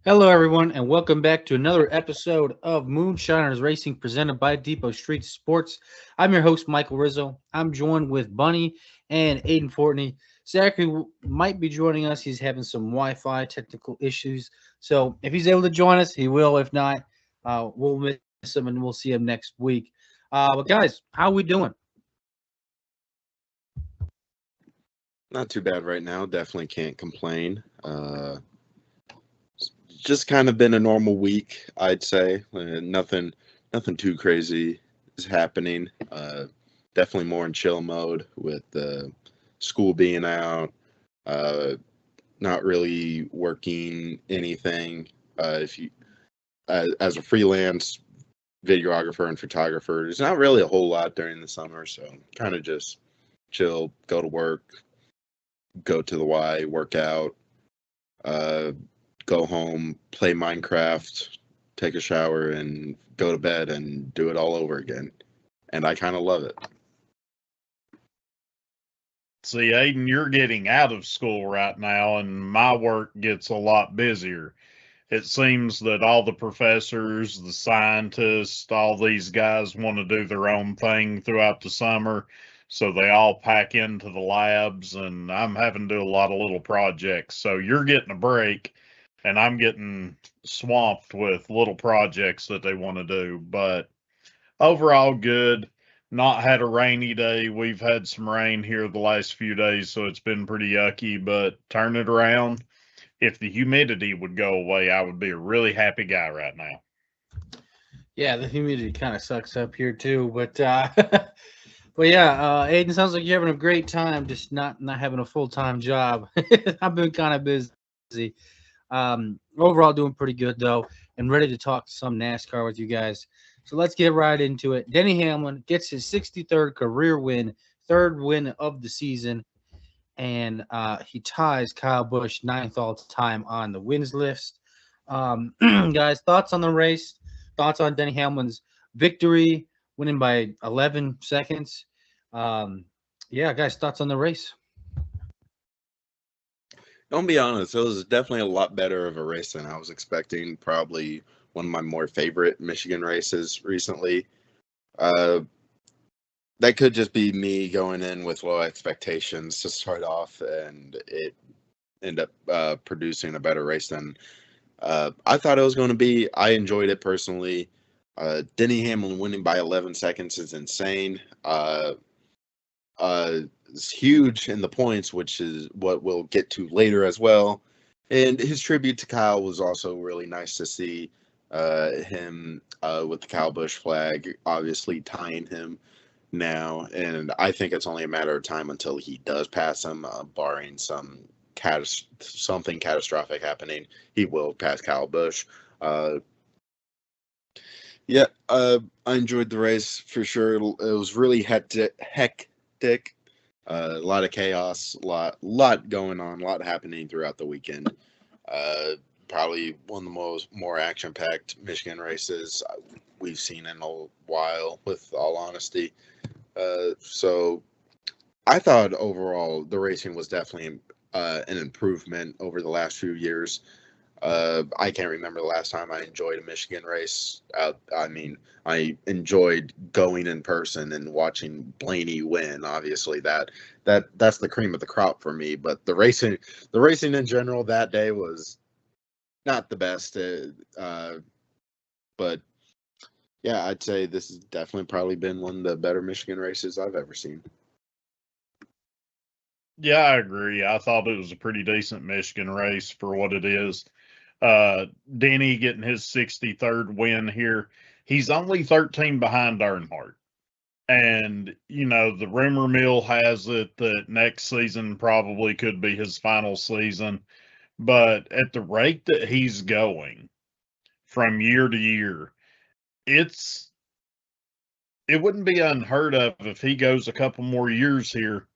Hello, everyone, and welcome back to another episode of Moonshiners Racing presented by Depot Street Sports. I'm your host, Michael Rizzo. I'm joined with Bunny and Aiden Fortney. Zachary might be joining us. He's having some Wi Fi technical issues. So if he's able to join us, he will. If not, we'll miss him and we'll see him next week. But, guys, how are we doing? Not too bad right now. Definitely can't complain. Just kind of been a normal week, I'd say. Nothing too crazy is happening. Definitely more in chill mode with school being out. Not really working anything. If you as a freelance videographer and photographer, there's not really a whole lot during the summer, so kind of just chill, go to work, go to the Y, work out, go home, play Minecraft, take a shower, and go to bed and do it all over again. And I kind of love it. See, Aiden, you're getting out of school right now, and my work gets a lot busier. It seems that all the professors, the scientists, all these guys want to do their own thing throughout the summer. So they all pack into the labs, and I'm having to do a lot of little projects. So you're getting a break, and I'm getting swamped with little projects that they want to do. But overall, good. Not had a rainy day. We've had some rain here the last few days, so it's been pretty yucky, but turn it around. If the humidity would go away, I would be a really happy guy right now. Yeah, the humidity kind of sucks up here, too. But, but yeah, Aiden, sounds like you're having a great time, just not having a full time job. I've been kind of busy. Overall, doing pretty good though, and ready to talk some NASCAR with you guys. So let's get right into it. Denny Hamlin gets his 63rd career win, third win of the season, and he ties Kyle Busch ninth all time on the wins list. Guys, thoughts on the race? Thoughts on Denny Hamlin's victory, winning by 11 seconds? Yeah, guys, thoughts on the race? Don't be honest, it was definitely a lot better of a race than I was expecting. Probably one of my more favorite Michigan races recently. Uh, that could just be me going in with low expectations to start off, and it end up producing a better race than I thought it was going to be. I enjoyed it personally. Denny Hamlin winning by 11 seconds is insane. It's huge in the points, which is what we'll get to later as well. And his tribute to Kyle was also really nice to see. Him with the Kyle Busch flag, obviously tying him now, and I think it's only a matter of time until he does pass him, barring something catastrophic happening. He will pass Kyle Busch. Yeah, I enjoyed the race for sure. It was really hectic. A lot of chaos, lot going on, a lot happening throughout the weekend. Probably one of the more action-packed Michigan races we've seen in a while, with all honesty. So I thought overall the racing was definitely an improvement over the last few years. I can't remember the last time I enjoyed a Michigan race. I mean, I enjoyed going in person and watching Blaney win. Obviously, that's the cream of the crop for me. But the racing in general that day was not the best. But yeah, I'd say this has definitely probably been one of the better Michigan races I've ever seen. Yeah, I agree. I thought it was a pretty decent Michigan race for what it is. Denny getting his 63rd win here. He's only 13 behind Earnhardt. And, the rumor mill has it that next season probably could be his final season. But at the rate that he's going from year to year, it wouldn't be unheard of if he goes a couple more years here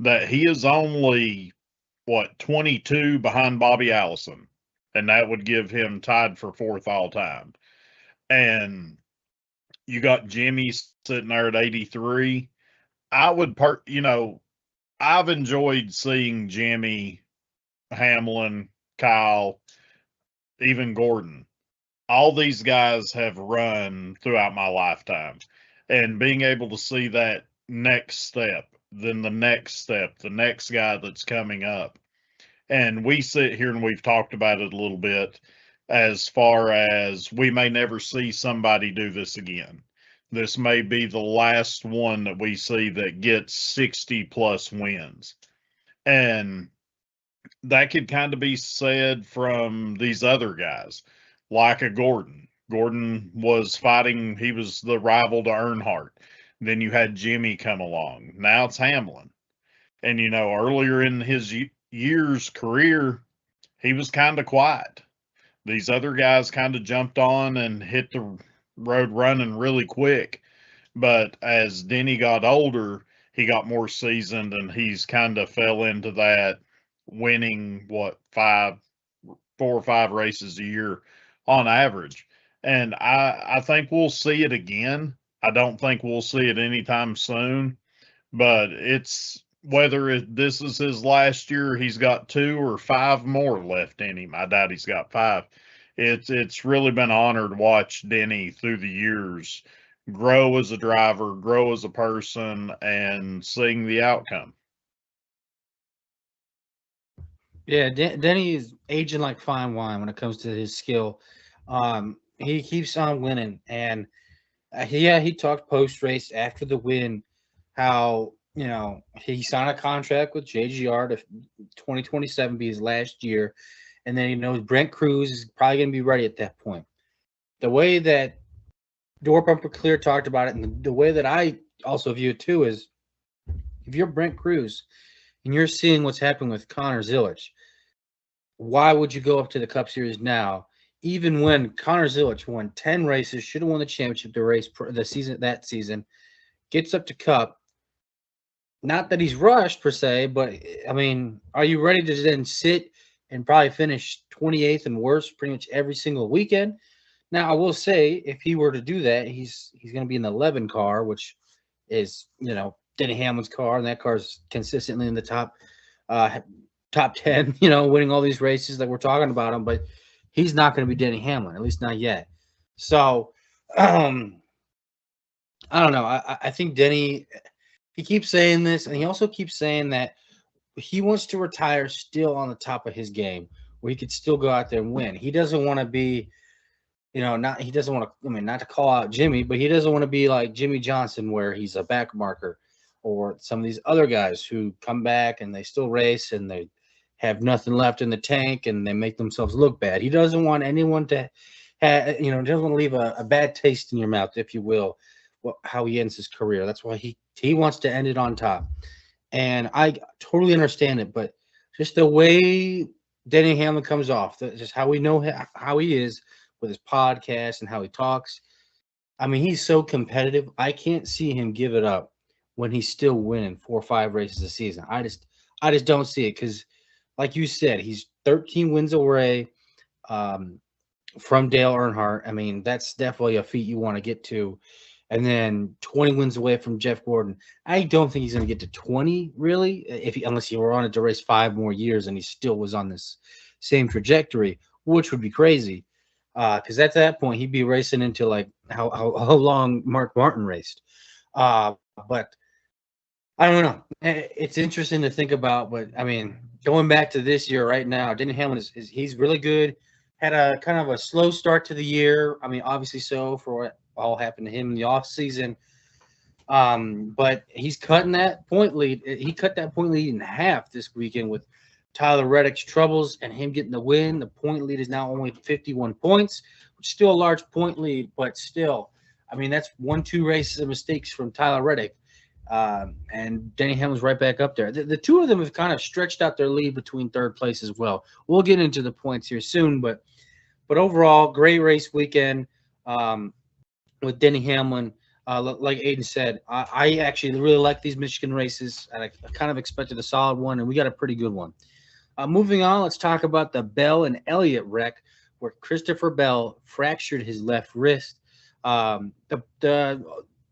that he is only, 22 behind Bobby Allison. And that would give him tied for fourth all time. And you got Jimmy sitting there at 83. I've enjoyed seeing Jimmy, Hamlin, Kyle, even Gordon. All these guys have run throughout my lifetime. And being able to see that next step, then the next step, the next guy that's coming up. And we sit here and we've talked about it a little bit as far as we may never see somebody do this again. This may be the last one that we see that gets 60 plus wins. And that could kind of be said from these other guys, like a Gordon. Gordon was fighting, he was the rival to Earnhardt. Then you had Jimmy come along. Now it's Hamlin. And, you know, earlier in his year's career, he was kind of quiet. These other guys kind of jumped on and hit the road running really quick. But as Denny got older, he got more seasoned and he's kind of fell into that winning, 4 or 5 races a year on average. And I think we'll see it again. I don't think we'll see it anytime soon, but it's whether this is his last year, he's got 2 or 5 more left in him. I doubt he's got 5. It's really been an honor to watch Denny through the years grow as a driver, grow as a person, and seeing the outcome. Yeah, Denny is aging like fine wine when it comes to his skill. He keeps on winning, and he talked post race after the win how he signed a contract with JGR to 2027 be his last year, and then he knows Brent Cruz is probably going to be ready at that point. The way that Door Bumper Clear talked about it, and the way that I also view it too, is if you're Brent Cruz and you're seeing what's happening with Connor Zilisch, why would you go up to the Cup Series now? Even when Connor Zilisch won 10 races, should have won the championship that season, gets up to Cup. Not that he's rushed per se, but I mean, are you ready to then sit and probably finish 28th and worse pretty much every single weekend? Now, I will say, if he were to do that, he's going to be in the 11 car, which is Denny Hamlin's car, and that car is consistently in the top 10, winning all these races that we're talking about him, but he's not going to be Denny Hamlin, at least not yet. So, I don't know. I think Denny, he keeps saying this, and he also keeps saying that he wants to retire still on the top of his game, where he could still go out there and win. He doesn't want to be, not to call out Jimmy, but he doesn't want to be like Jimmy Johnson, where he's a back marker, or some of these other guys who come back and they still race and they have nothing left in the tank and they make themselves look bad. He doesn't want anyone to doesn't want to leave a bad taste in your mouth, if you will, how he ends his career. That's why he wants to end it on top. And I totally understand it, but just the way Denny Hamlin comes off, just how we know how he is with his podcast and how he talks. I mean, he's so competitive. I can't see him give it up when he's still winning 4 or 5 races a season. I just don't see it, because like you said, he's 13 wins away from Dale Earnhardt. I mean, that's definitely a feat you want to get to. And then 20 wins away from Jeff Gordon. I don't think he's going to get to 20, really, unless he were on it to race 5 more years and he still was on this same trajectory, which would be crazy. Because at that point, he'd be racing into like how long Mark Martin raced. But I don't know. It's interesting to think about. But I mean, going back to this year right now, Denny Hamlin he's really good. Had a kind of a slow start to the year. I mean, obviously so for what all happened to him in the off season. But he's cutting that point lead. He cut that point lead in half this weekend with Tyler Reddick's troubles and him getting the win. The point lead is now only 51 points, which is still a large point lead, but still, I mean, that's 1-2 races of mistakes from Tyler Reddick. And Denny Hamlin's right back up there. The two of them have kind of stretched out their lead between third place as well. We'll get into the points here soon, but overall, great race weekend with Denny Hamlin. Like Aiden said, I actually really like these Michigan races. I kind of expected a solid one, and we got a pretty good one. Moving on, let's talk about the Bell and Elliott wreck, where Christopher Bell fractured his left wrist. The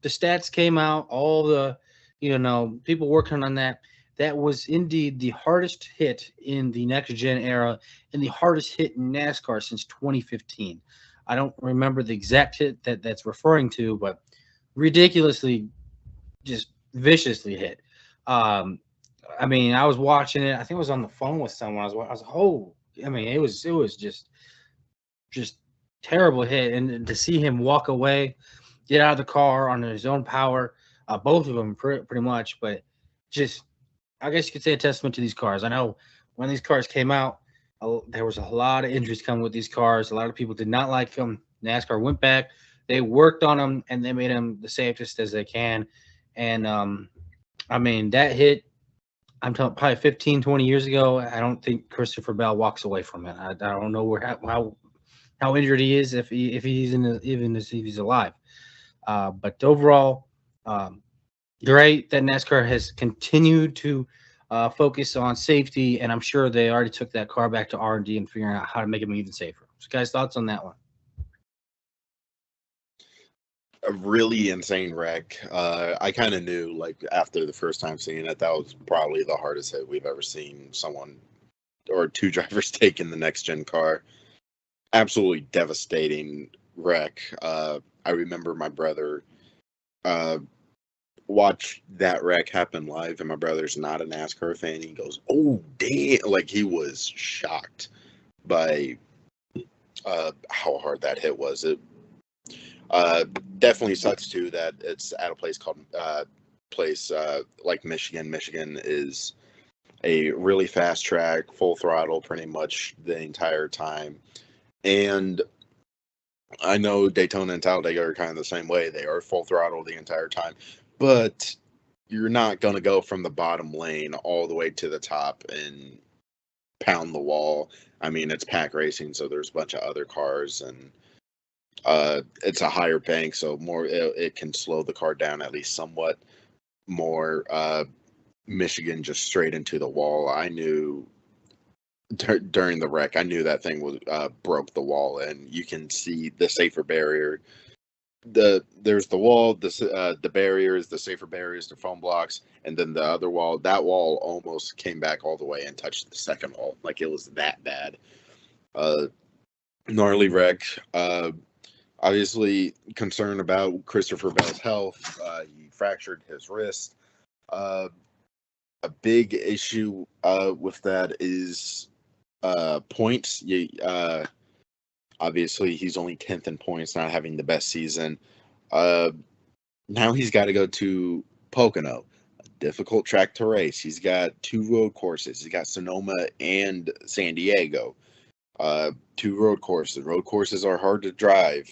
stats came out, all the people working on that. that was indeed the hardest hit in the next gen era and the hardest hit in NASCAR since 2015. I don't remember the exact hit that's referring to, but ridiculously, just viciously hit. Um, I mean, I was watching it. I think I was on the phone with someone. I was oh, I mean, it was just terrible hit, and to see him walk away, get out of the car on his own power, both of them pretty much, but just I guess you could say a testament to these cars. I know when these cars came out, there was a lot of injuries coming with these cars. A lot of people did not like them. NASCAR went back, they worked on them, and they made them the safest as they can. And I mean, that hit, I'm talking probably 15, 20 years ago. I don't think Christopher Bell walks away from it. I don't know how injured he is if he's even if he's alive. But overall, great that NASCAR has continued to focus on safety, and I'm sure they already took that car back to R&D and figuring out how to make them even safer. So, guys, thoughts on that one? A really insane wreck. I kind of knew, like, after the first time seeing it, that was probably the hardest hit we've ever seen someone or two drivers take in the next gen car. Absolutely devastating wreck. I remember my brother watched that wreck happen live, and my brother's not a NASCAR fan. He goes, "Oh, damn!" Like, he was shocked by how hard that hit was. It definitely sucks too that it's at a place called like Michigan. Michigan is a really fast track, full throttle pretty much the entire time. And I know Daytona and Talladega are kind of the same way. They are full throttle the entire time, but you're not going to go from the bottom lane all the way to the top and pound the wall. I mean, it's pack racing, so there's a bunch of other cars, and it's a higher bank, so it can slow the car down at least somewhat more. Michigan just straight into the wall. I knew during the wreck, I knew that thing was broke the wall, and you can see the safer barrier. There's the wall, the barriers, the safer barriers, the foam blocks, and then the other wall. That wall almost came back all the way and touched the second wall. Like, it was that bad. Gnarly wreck. Obviously concerned about Christopher Bell's health. He fractured his wrist. A big issue with that is points. Obviously, he's only 10th in points, not having the best season. Now he's got to go to Pocono, a difficult track to race. He's got 2 road courses. He's got Sonoma and San Diego. 2 road courses. Road courses are hard to drive.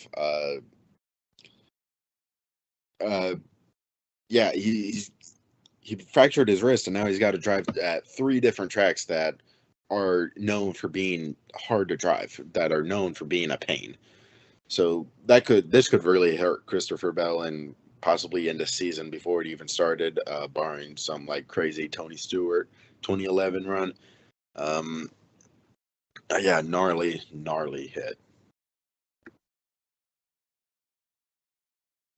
Yeah, he fractured his wrist, and now he's got to drive at 3 different tracks that are known for being hard to drive, that are known for being a pain. So this could really hurt Christopher Bell and possibly end the season before it even started, barring some like crazy Tony Stewart 2011 run. Yeah, gnarly hit.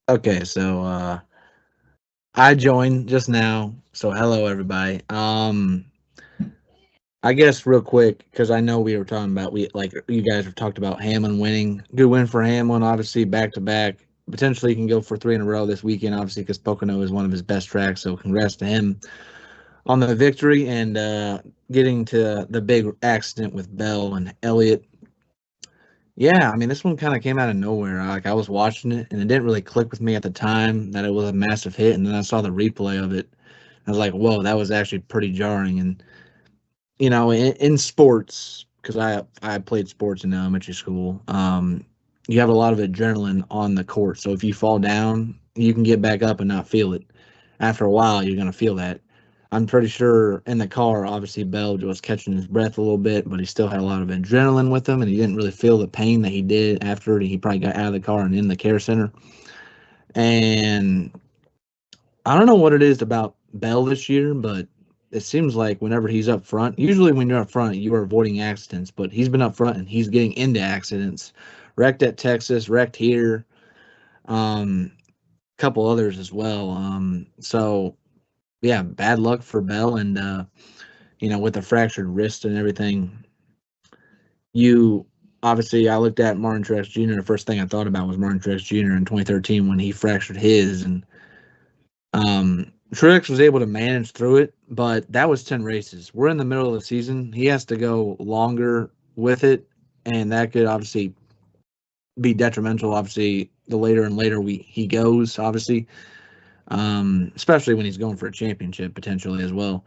Okay, so I joined just now, so hello everybody. I guess real quick, because I know we were talking about you guys have talked about Hamlin winning. Good win for Hamlin, obviously back to back. Potentially he can go for 3 in a row this weekend, obviously, because Pocono is one of his best tracks. So congrats to him on the victory and getting to the big accident with Bell and Elliott. Yeah, I mean, this one kind of came out of nowhere. Like, I was watching it, and it didn't really click with me at the time that it was a massive hit, and then I saw the replay of it. I was like, whoa, that was actually pretty jarring. And, you know, in sports, because I played sports in elementary school, you have a lot of adrenaline on the court. So if you fall down, you can get back up and not feel it. After a while, you're going to feel that. I'm pretty sure in the car, obviously, Bell was catching his breath a little bit, but he still had a lot of adrenaline with him, and he didn't really feel the pain that he did after he probably got out of the car and in the care center. And I don't know what it is about Bell this year, but it seems like whenever he's up front, usually when you're up front, you are avoiding accidents, but he's been up front and he's getting into accidents. Wrecked at Texas, wrecked here, couple others as well. So yeah, bad luck for Bell, and with the fractured wrist and everything. You obviously, I looked at Martin Truex Jr. The first thing I thought about was Martin Truex Jr. in 2013 when he fractured his, and Truex was able to manage through it, but that was 10 races. We're in the middle of the season. He has to go longer with it, and that could obviously be detrimental. Obviously, the later and later he goes, obviously, especially when he's going for a championship potentially as well.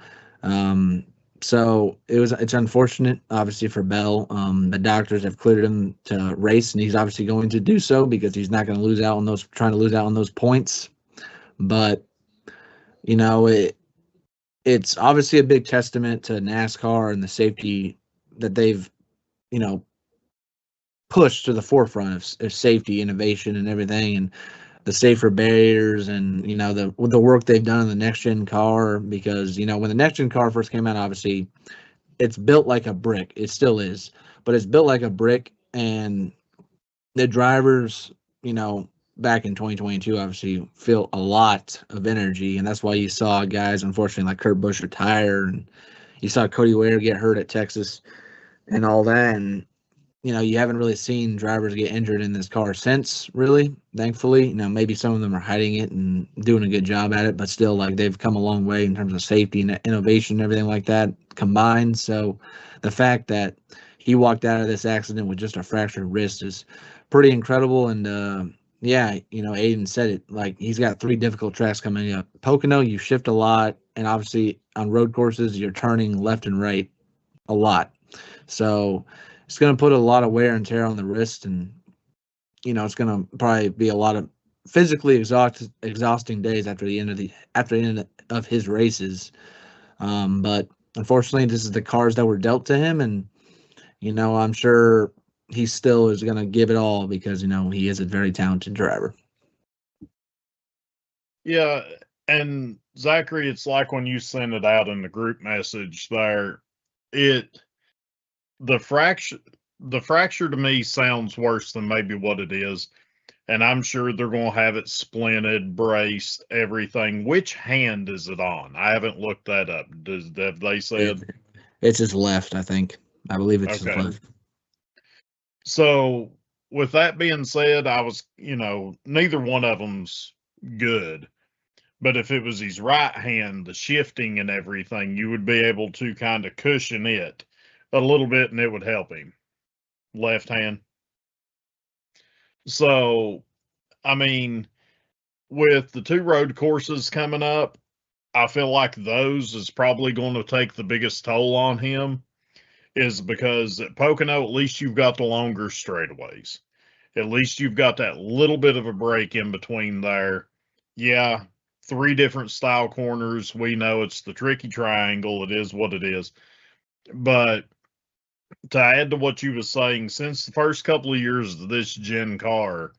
So it's unfortunate, obviously, for Bell. The doctors have cleared him to race, and he's obviously going to do so because he's not going to lose out on trying to lose out on those points. But it's obviously a big testament to NASCAR and the safety that they've pushed to the forefront of safety, innovation, and everything, and the safer barriers, and the work they've done in the next gen car. Because when the next gen car first came out, obviously it's built like a brick. It still is, but it's built like a brick, and the drivers, back in 2022, obviously feel a lot of energy, and that's why you saw guys, unfortunately, like Kurt Busch retire, and you saw Cody Ware get hurt at Texas and all that, and you haven't really seen drivers get injured in this car since, really, thankfully. Maybe some of them are hiding it and doing a good job at it, but still, like, they've come a long way in terms of safety and innovation and everything like that combined. So the fact that he walked out of this accident with just a fractured wrist is pretty incredible. And yeah, Aiden said it, like, he's got 3 difficult tracks coming up. Pocono, you shift a lot, and obviously on road courses, you're turning left and right a lot. So it's going to put a lot of wear and tear on the wrist, and it's going to probably be a lot of physically exhausting days after the end of his races. But unfortunately, this is the cards that were dealt to him, and I'm sure he still is going to give it all because he is a very talented driver. Yeah, and Zachary, it's like when you send it out in the group message there, the fracture to me sounds worse than maybe what it is. And I'm sure they're going to have it splinted, braced, everything. Which hand is it on? I haven't looked that up. Have they said? It's his left, I think. I believe it's his left. So with that being said, I was, neither one of them's good. But if it was his right hand, the shifting and everything, you would be able to kind of cushion it a little bit and it would help him. Left hand. So, I mean, with the 2 road courses coming up, I feel like those is probably going to take the biggest toll on him, is because at Pocono, at least you've got the longer straightaways. At least you've got that little bit of a break in between there. Yeah, 3 different style corners. We know it's the tricky triangle. It is what it is. But to add to what you were saying, since the first couple of years of this gen car,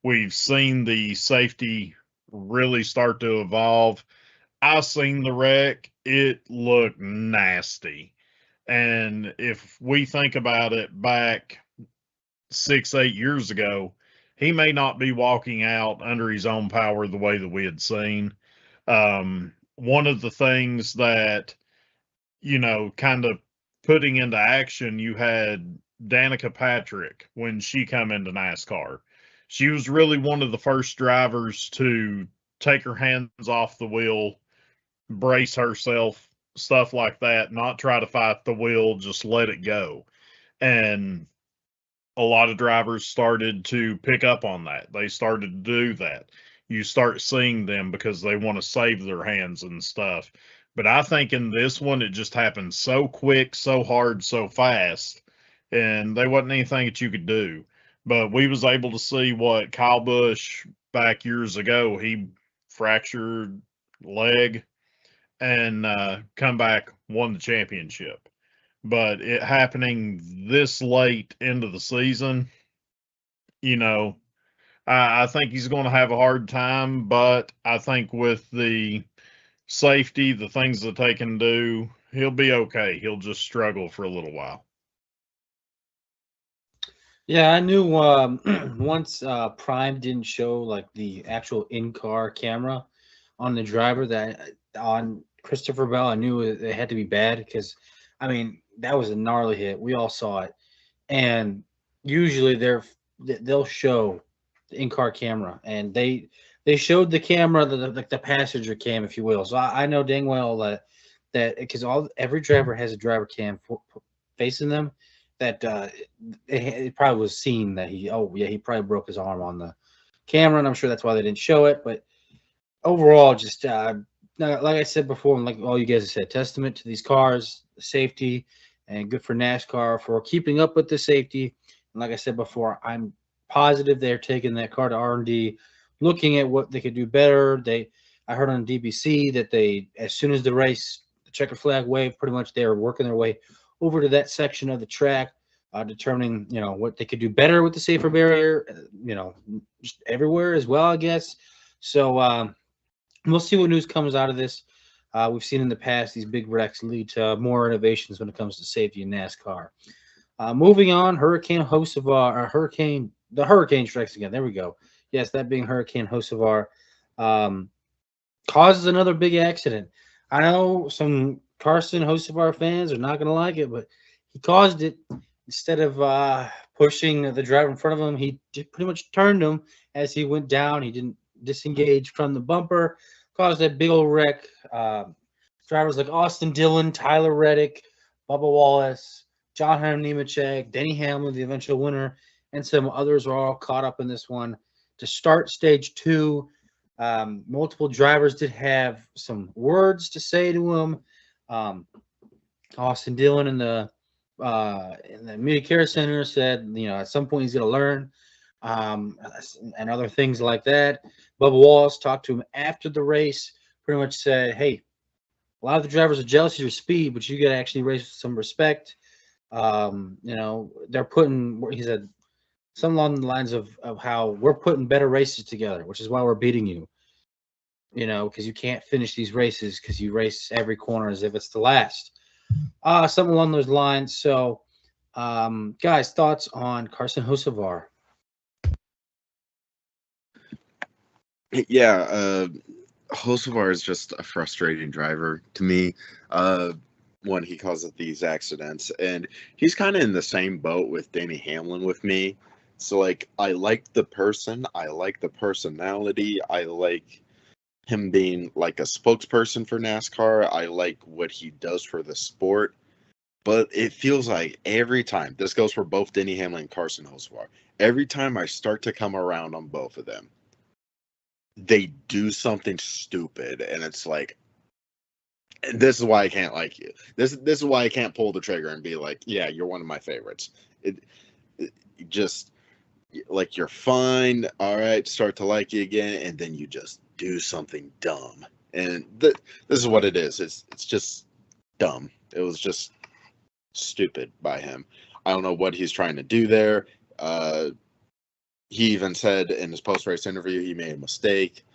we've seen the safety really start to evolve. I seen the wreck. It looked nasty. And if we think about it back 6-8 years ago, he may not be walking out under his own power the way that we had seen. One of the things that, kind of putting into action, you had Danica Patrick when she come into NASCAR. She was really one of the first drivers to take her hands off the wheel, brace herself, stuff like that, not try to fight the wheel, just let it go. And a lot of drivers started to pick up on that. They started to do that. You start seeing them because they want to save their hands and stuff. But I think in this one, it just happened so quick, so hard, so fast, and there wasn't anything that you could do. But we was able to see what Kyle Busch back years ago, he fractured leg and come back, won the championship. But it happening this late into the season, I think he's going to have a hard time. But I think with the safety, the things that they can do, he'll be okay. He'll just struggle for a little while. Yeah, I knew once Prime didn't show like the actual in-car camera on the driver, that on Christopher Bell, I knew it had to be bad because, I mean, that was a gnarly hit. We all saw it, and usually they'll show the in-car camera, and they showed the camera, the passenger cam, if you will. So I know dang well that because every driver has a driver cam facing them. That it probably was seen that he probably broke his arm on the camera, and I'm sure that's why they didn't show it. But overall, just like I said before, and like all you guys have said, testament to these cars, the safety, and good for NASCAR for keeping up with the safety. And like I said before, I'm positive they're taking that car to R&D, looking at what they could do better. I heard on DBC that as soon as the checker flag wave, pretty much they were working their way over to that section of the track, determining what they could do better with the safer barrier, just everywhere as well, I guess. So we'll see what news comes out of this. We've seen in the past these big wrecks lead to more innovations when it comes to safety in NASCAR. Moving on, the hurricane strikes again. There we go. Yes, that being Hurricane Hocevar, causes another big accident. I know some Carson Hocevar fans are not going to like it, but he caused it. Instead of pushing the driver in front of him, he pretty much turned him as he went down. He didn't disengage from the bumper, caused a big old wreck. Drivers like Austin Dillon, Tyler Reddick, Bubba Wallace, John Hunter Nemechek, Denny Hamlin, the eventual winner, and some others are all caught up in this one. To start stage 2, multiple drivers did have some words to say to him. Austin Dillon in the Media Care Center said, at some point he's going to learn, and other things like that. Bubba Wallace talked to him after the race, pretty much said, hey, a lot of the drivers are jealous of your speed, but you got to actually race with some respect. They're putting, he said, something along the lines of how we're putting better races together, which is why we're beating you. Because you can't finish these races because you race every corner as if it's the last. Something along those lines. So, guys, thoughts on Carson Hocevar? Yeah, Hocevar is just a frustrating driver to me. When he causes these accidents, and he's kind of in the same boat with Denny Hamlin with me. So, like, I like the person, I like the personality, I like him being like a spokesperson for NASCAR, I like what he does for the sport. But it feels like every time, this goes for both Denny Hamlin and Carson Hocevar, every time I start to come around on both of them, they do something stupid, and it's like, and this is why I can't like you. This is why I can't pull the trigger and be like, yeah, you're one of my favorites. It just, like, you're fine, all right, start to like you again, and then you just do something dumb. And this is what it is. It's just dumb. It was just stupid by him. I don't know what he's trying to do there. He even said in his post-race interview he made a mistake.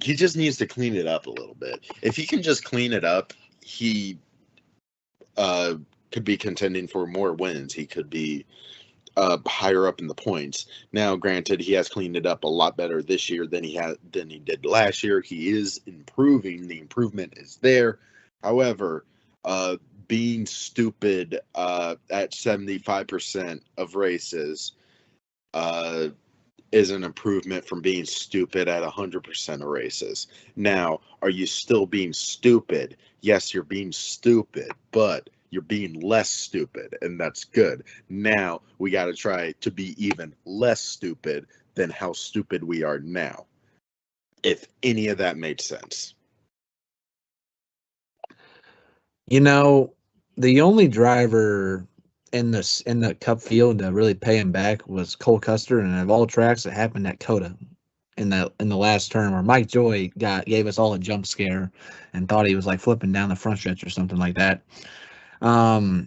He just needs to clean it up a little bit. If he can just clean it up, he could be contending for more wins. He could be higher up in the points. Now, granted, he has cleaned it up a lot better this year than he did last year. He is improving. The improvement is there. However, being stupid at 75% of races is an improvement from being stupid at 100% of races. Now, are you still being stupid? Yes, you're being stupid, but you're being less stupid, and that's good. Now, we got to try to be even less stupid than how stupid we are now, if any of that made sense. The only driver in the Cup field to really pay him back was Cole Custer, and of all tracks, it happened at Coda in the last term, where Mike Joy gave us all a jump scare and thought he was like flipping down the front stretch or something like that. Dale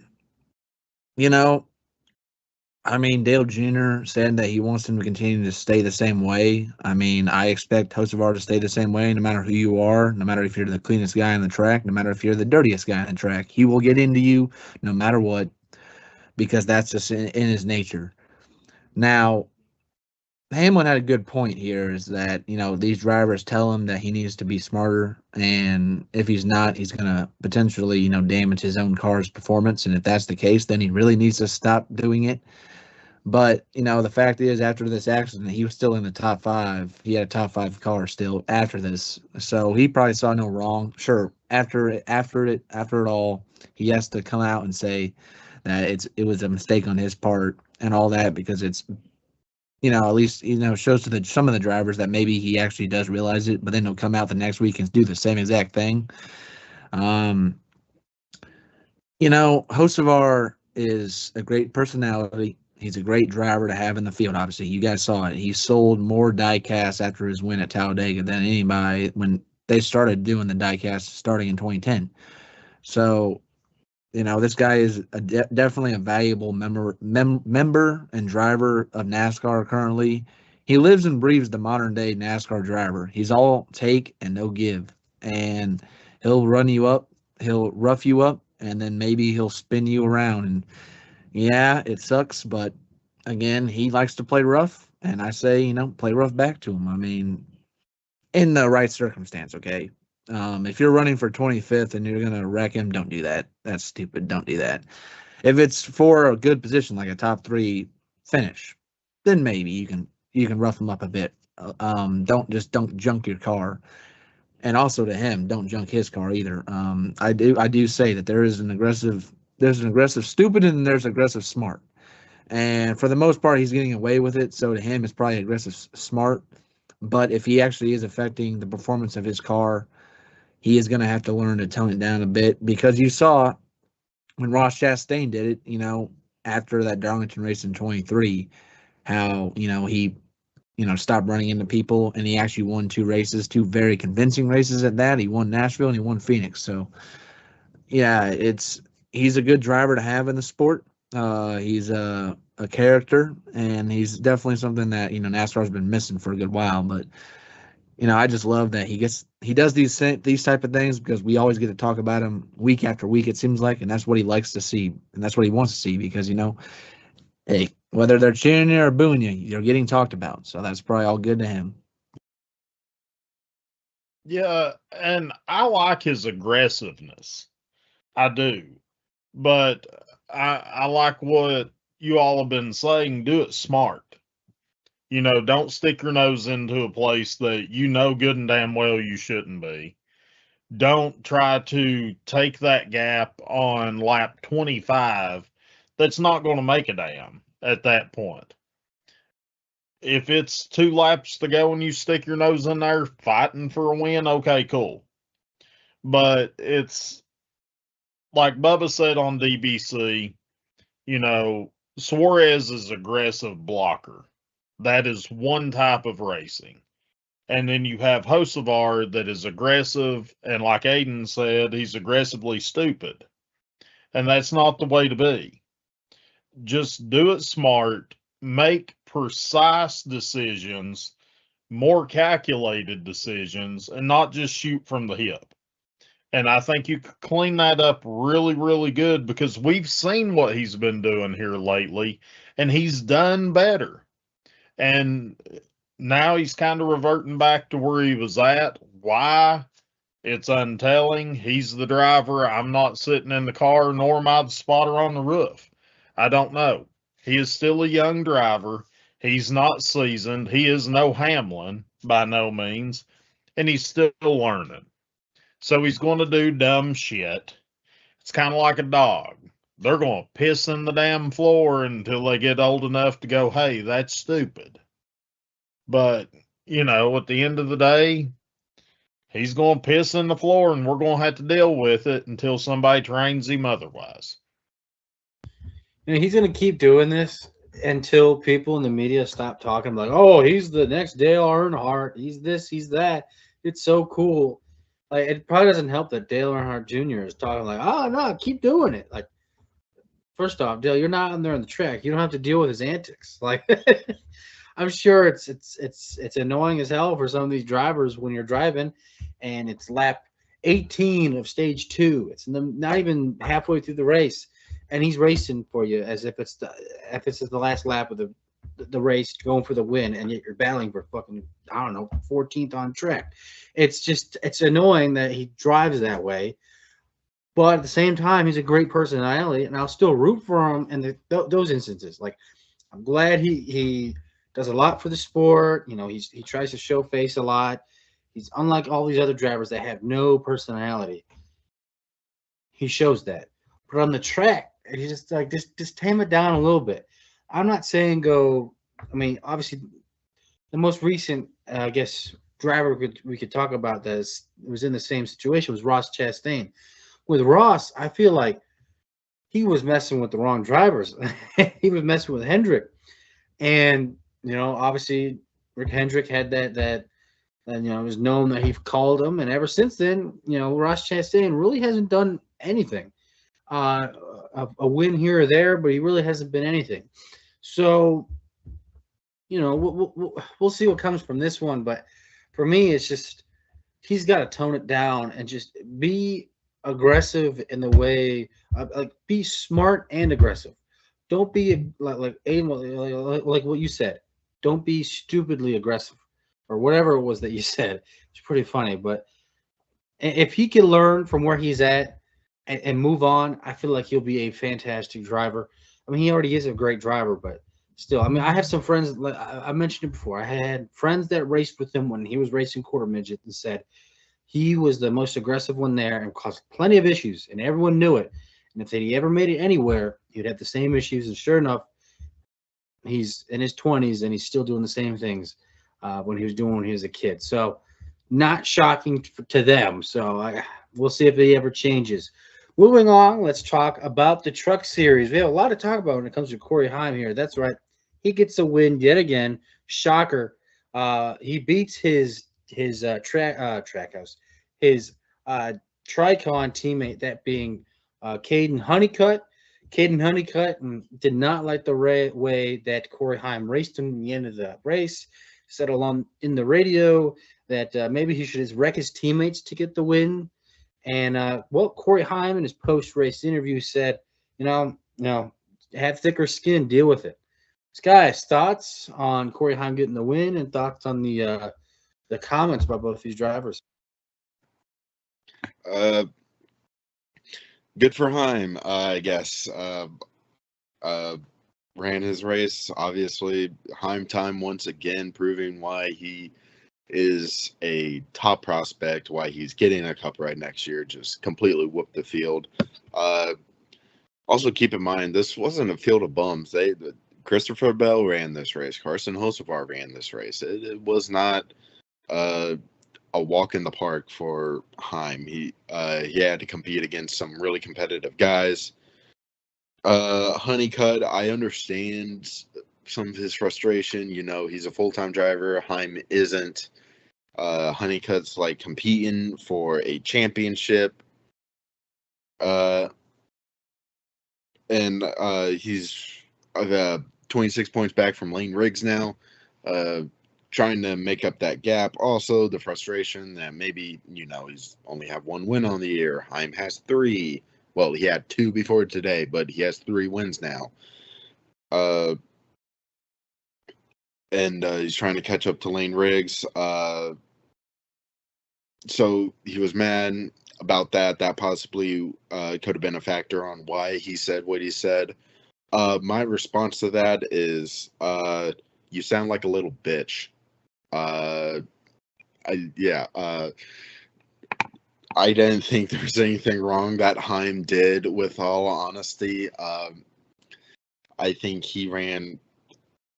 Jr. said that he wants him to continue to stay the same way. I expect Hocevar to stay the same way, no matter who you are, no matter if you're the cleanest guy on the track, no matter if you're the dirtiest guy on the track. He will get into you no matter what, because that's just in his nature. Now, Hamlin had a good point here is that, these drivers tell him that he needs to be smarter. And if he's not, he's going to potentially, damage his own car's performance. And if that's the case, then he really needs to stop doing it. But, the fact is, after this accident, he was still in the top 5. He had a top 5 car still after this. So he probably saw no wrong. Sure, after it all, he has to come out and say that it was a mistake on his part and all that, because it's, at least, shows to some of the drivers that maybe he actually does realize it, but then he'll come out the next week and do the same exact thing. Hocevar is a great personality. He's a great driver to have in the field. Obviously, you guys saw it. He sold more die-casts after his win at Talladega than anybody when they started doing the die-casts starting in 2010. So, this guy is definitely a valuable member and driver of NASCAR currently. He lives and breathes the modern-day NASCAR driver. He's all take and no give. And he'll run you up, he'll rough you up, and then maybe he'll spin you around. And yeah, it sucks, but again, he likes to play rough, and I say, play rough back to him. I mean, in the right circumstance, okay? If you're running for 25th and you're going to wreck him, don't do that. That's stupid. Don't do that. If it's for a good position, like a top 3 finish, then maybe you can rough him up a bit. Don't junk your car. And also to him, don't junk his car either. I do say that there's an aggressive stupid and there's aggressive smart. And for the most part, he's getting away with it. So to him, it's probably aggressive smart. But if he actually is affecting the performance of his car, he is going to have to learn to tone it down a bit, because you saw when Ross Chastain did it, after that Darlington race in 23, how, he, stopped running into people, and he actually won 2 races, 2 very convincing races at that. He won Nashville and he won Phoenix. So yeah, he's a good driver to have in the sport. He's a character, and he's definitely something that, NASCAR's been missing for a good while. But, I just love that he does these type of things, because we always get to talk about him week after week, it seems like, and that's what he likes to see, and that's what he wants to see, because, hey, whether they're cheering you or booing you, you're getting talked about. So that's probably all good to him. Yeah, and I like his aggressiveness. I do. But I like what you all have been saying. Do it smart. Don't stick your nose into a place that good and damn well you shouldn't be. Don't try to take that gap on lap 25 that's not going to make a damn at that point. If it's 2 laps to go and you stick your nose in there fighting for a win, okay, cool. But it's like Bubba said on DBC, Suarez is aggressive blocker. That is one type of racing. And then you have Hocevar that is aggressive, and like Aiden said, he's aggressively stupid. And that's not the way to be. Just do it smart, make precise decisions, more calculated decisions, and not just shoot from the hip. And I think you could clean that up really, really good, because we've seen what he's been doing here lately, and he's done better. And now he's kind of reverting back to where he was at. Why? It's untelling. He's the driver. I'm not sitting in the car, nor am I the spotter on the roof. I don't know. He is still a young driver. He's not seasoned. He is no Hamlin by no means, and he's still learning. So he's going to do dumb shit. It's kind of like a dog. They're going to piss in the damn floor until they get old enough to go, hey, that's stupid. But, at the end of the day, he's going to piss in the floor, and we're going to have to deal with it until somebody trains him otherwise. He's going to keep doing this until people in the media stop talking like, oh, he's the next Dale Earnhardt. He's this, he's that. It's so cool. Like, it probably doesn't help that Dale Earnhardt Jr. is talking like, oh, no, keep doing it. Like, first off, Dale, you're not on there on the track. You don't have to deal with his antics. Like, I'm sure it's annoying as hell for some of these drivers when you're driving, and it's lap 18 of stage 2. It's not even halfway through the race, and he's racing for you as if it's the last lap of the race, going for the win, and yet you're battling for fucking, I don't know, 14th on track. It's annoying that he drives that way. But at the same time, he's a great personality, and I'll still root for him in those instances. Like, I'm glad he does a lot for the sport. You know, he tries to show face a lot. He's unlike all these other drivers that have no personality. He shows that. But on the track, he's just like, just tame it down a little bit. I'm not saying go. I mean, obviously, the most recent, I guess, driver we could talk about that was in the same situation was Ross Chastain. With Ross, I feel like he was messing with the wrong drivers. He was messing with Hendrick. And, you know, obviously Rick Hendrick had that, and, you know, it was known that he called him. And ever since then, you know, Ross Chastain really hasn't done anything. A win here or there, but he really hasn't been anything. So, you know, we'll see what comes from this one. But for me, it's just he's got to tone it down and just be aggressive in the way, like, be smart and aggressive. Don't be like what you said. Don't be stupidly aggressive, or whatever it was that you said. It's pretty funny. But if he can learn from where he's at and move on, I feel like he'll be a fantastic driver. I mean, he already is a great driver, but still, I mean, I have some friends, like I mentioned it before. I had friends that raced with him when he was racing quarter midget and said he was the most aggressive one there and caused plenty of issues, and everyone knew it. And if he ever made it anywhere, he'd have the same issues. And sure enough, he's in his 20s and he's still doing the same things when he was a kid. So not shocking to them. So we'll see if he ever changes. Moving on, let's talk about the truck series. We have a lot to talk about when it comes to Corey Heim here. That's right. He gets a win yet again. Shocker. He beats his Trackhouse, his Tricon teammate, that being Caden Honeycutt. Caden Honeycutt did not like the way that Corey Heim raced him in the end of the race. Said along in the radio that maybe he should just wreck his teammates to get the win. And Corey Heim in his post-race interview said, you know, have thicker skin, deal with it. Guys, thoughts on Corey Heim getting the win and thoughts on the comments by both these drivers? Good for Heim, I guess. Ran his race. Obviously, Heim time once again, proving why he is a top prospect, why he's getting a cup right next year. Just completely whooped the field. Also, keep in mind, this wasn't a field of bums. Christopher Bell ran this race. Carson Hocevar ran this race. It was not a walk in the park for Heim. He had to compete against some really competitive guys. Honeycutt, I understand some of his frustration. You know, he's a full-time driver. Heim isn't. Honeycutt's like competing for a championship. And he's 26 points back from Lane Riggs now. Trying to make up that gap. Also, the frustration that maybe, you know, he's only have one win on the year. Heim has 3. Well, he had 2 before today, but he has 3 wins now. And he's trying to catch up to Lane Riggs. So he was mad about that. That possibly could have been a factor on why he said what he said. My response to that is, you sound like a little bitch. I didn't think there was anything wrong that Heim did, with all honesty. I think he ran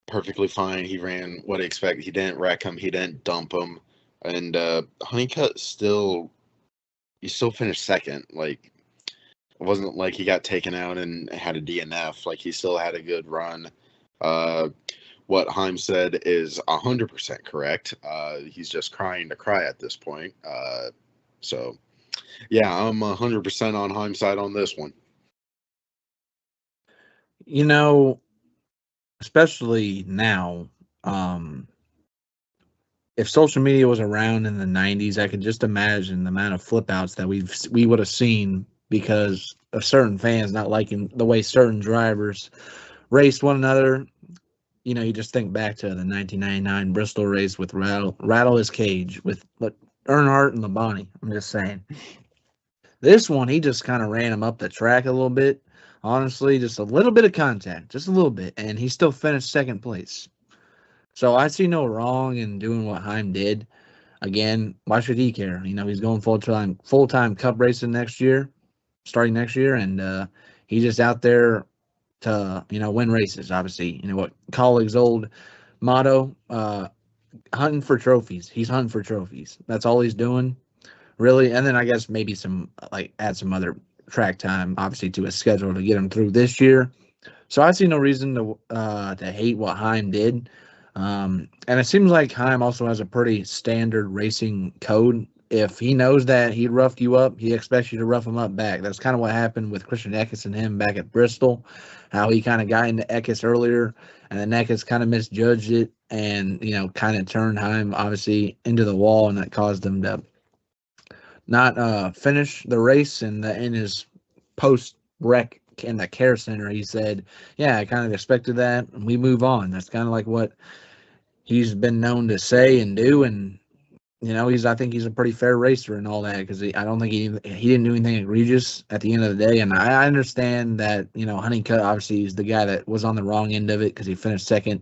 perfectly fine. He ran what I expect. He didn't wreck him. He didn't dump him. And Honeycutt still finished second. Like, it wasn't like he got taken out and had a DNF. Like, he still had a good run. What Heim said is 100% correct. He's just crying to cry at this point. So, yeah, I'm 100% on Heim's side on this one. You know, especially now, if social media was around in the 90s, I could just imagine the amount of flip outs that we would have seen because of certain fans not liking the way certain drivers raced one another. you just think back to the 1999 Bristol race with Rattle his cage with Earnhardt and Labonte. I'm just saying. This one, he just kind of ran him up the track a little bit. Honestly, just a little bit of contact, just a little bit, and he still finished second place. So I see no wrong in doing what Heim did. Again, why should he care? He's going full-time Cup racing next year, starting next year, and he's just out there to win races. Obviously, what Colleague's old motto, hunting for trophies. He's hunting for trophies. That's all he's doing, really. And then I guess maybe add some other track time, obviously, to his schedule to get him through this year. So I see no reason to hate what Heim did. And it seems like Heim also has a pretty standard racing code. If he knows that he roughed you up, he expects you to rough him up back. That's kind of what happened with Christian Eckes and him back at Bristol, how he kind of got into Eckes earlier, and then Eckes kind of misjudged it and, kind of turned Heim, obviously, into the wall, and that caused him to not finish the race. And in his post-wreck in the care center, he said, yeah, I kind of expected that, and we move on. That's kind of like what he's been known to say and do, and I think he's a pretty fair racer and all that, because I don't think he didn't do anything egregious at the end of the day. And I understand that Honeycutt obviously is the guy that was on the wrong end of it because he finished second,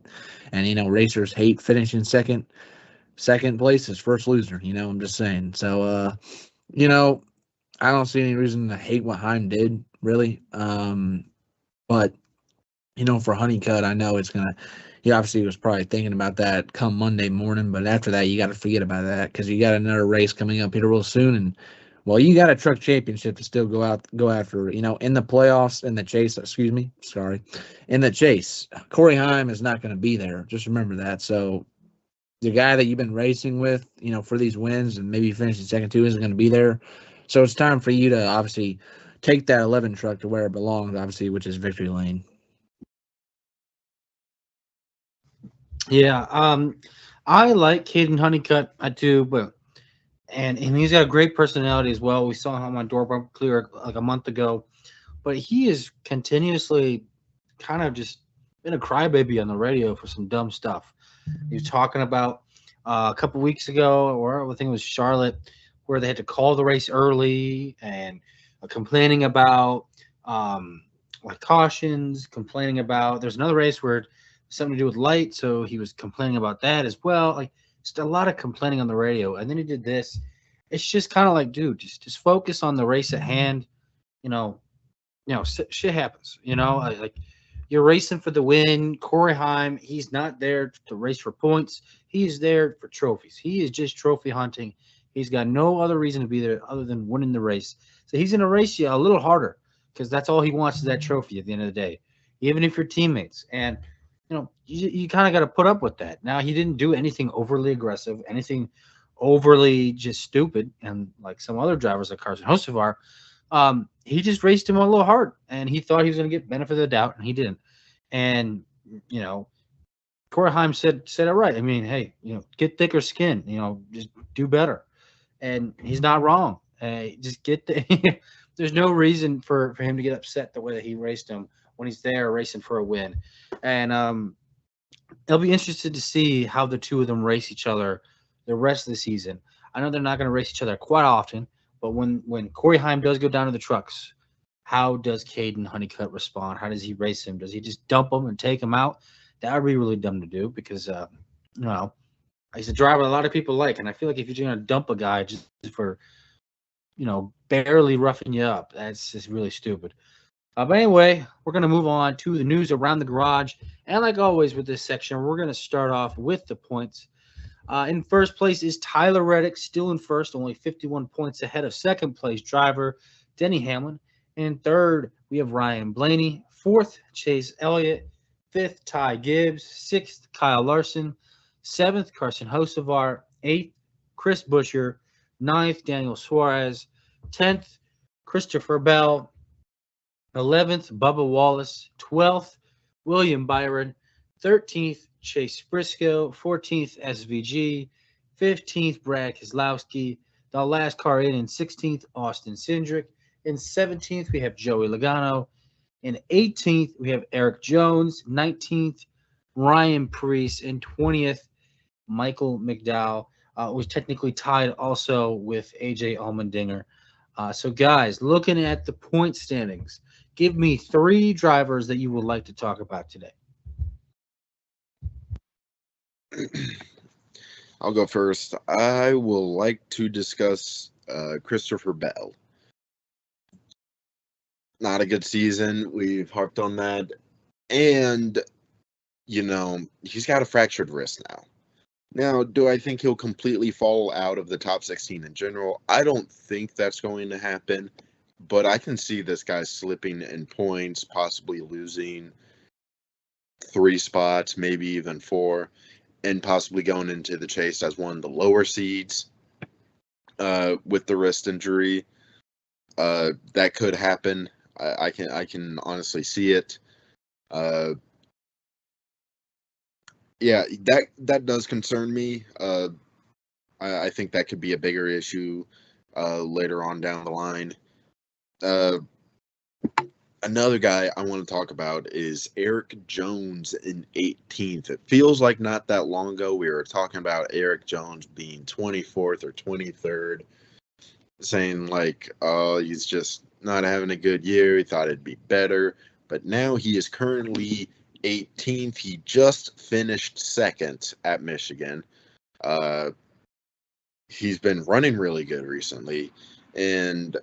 and racers hate finishing second. Second place is first loser. I'm just saying. So I don't see any reason to hate what Heim did, really. But for Honeycutt, I know he obviously was probably thinking about that come Monday morning, but after that, you got to forget about that, because you got another race coming up here real soon, and you got a truck championship to still go after. In the playoffs, in the chase. In the chase, Corey Heim is not going to be there. Just remember that. So the guy that you've been racing with, for these wins and maybe finishing second too, isn't going to be there. So it's time for you to obviously take that 11 truck to where it belongs, obviously, which is victory lane. Yeah, I like Caden Honeycutt. I do, but and he's got a great personality as well. We saw him on Door Bumper Clear like a month ago, but he is continuously kind of just been a crybaby on the radio for some dumb stuff. He was talking about a couple weeks ago, or I think it was Charlotte, where they had to call the race early and complaining about cautions, complaining about there's another race where something to do with light, so he was complaining about that as well. Just a lot of complaining on the radio, and then he did this. It's just kind of like, dude, just focus on the race at hand. Shit happens. You're racing for the win. Corey Heim, he's not there to race for points. He's there for trophies. He is just trophy hunting. He's got no other reason to be there other than winning the race. So he's going to race you a little harder, because that's all he wants is that trophy at the end of the day, even if you're teammates. And you kind of got to put up with that. Now, he didn't do anything overly aggressive, anything overly just stupid, and like some other drivers like Carson Hocevar, he just raced him a little hard, and he thought he was going to get benefit of the doubt, and he didn't. And Corey Heim said it right. I mean, hey, get thicker skin. Just do better, and he's not wrong. Just get there's no reason for him to get upset the way that he raced him when he's there racing for a win. And I'll be interested to see how the two of them race each other the rest of the season. I know they're not going to race each other quite often, but when Corey Heim does go down to the trucks, how does Caden Honeycutt respond? How does he race him? Does he just dump him and take him out? That would be really dumb to do, because he's a driver a lot of people like, and I feel like if you're going to dump a guy just for barely roughing you up, that's just really stupid. But anyway, we're going to move on to the news around the garage. And like always with this section, we're going to start off with the points. In first place is Tyler Reddick, still in first, only 51 points ahead of second place driver Denny Hamlin. In third, we have Ryan Blaney. Fourth, Chase Elliott. Fifth, Ty Gibbs. Sixth, Kyle Larson. Seventh, Carson Hocevar. Eighth, Chris Buescher. Ninth, Daniel Suarez. 10th, Christopher Bell. 11th, Bubba Wallace. 12th, William Byron. 13th, Chase Briscoe. 14th, SVG. 15th, Brad Keselowski. The last car in 16th, Austin Cindric. In 17th, we have Joey Logano. In 18th, we have Eric Jones. 19th, Ryan Priest, and 20th, Michael McDowell, was technically tied also with AJ Allmendinger. So, guys, looking at the point standings, give me 3 drivers that you would like to talk about today. I'll go first. I will like to discuss Christopher Bell. Not a good season. We've harped on that. And, he's got a fractured wrist now. Now, do I think he'll completely fall out of the top 16 in general? I don't think that's going to happen, but I can see this guy slipping in points, possibly losing 3 spots, maybe even 4, and possibly going into the chase as one of the lower seeds with the wrist injury. That could happen. I can honestly see it. Yeah, that does concern me. I think that could be a bigger issue later on down the line. Another guy I want to talk about is Eric Jones in 18th. It feels like not that long ago we were talking about Eric Jones being 24th or 23rd, saying like, oh, he's just not having a good year. He thought it'd be better. But now he is currently 18th. He just finished 2nd at Michigan. He's been running really good recently, and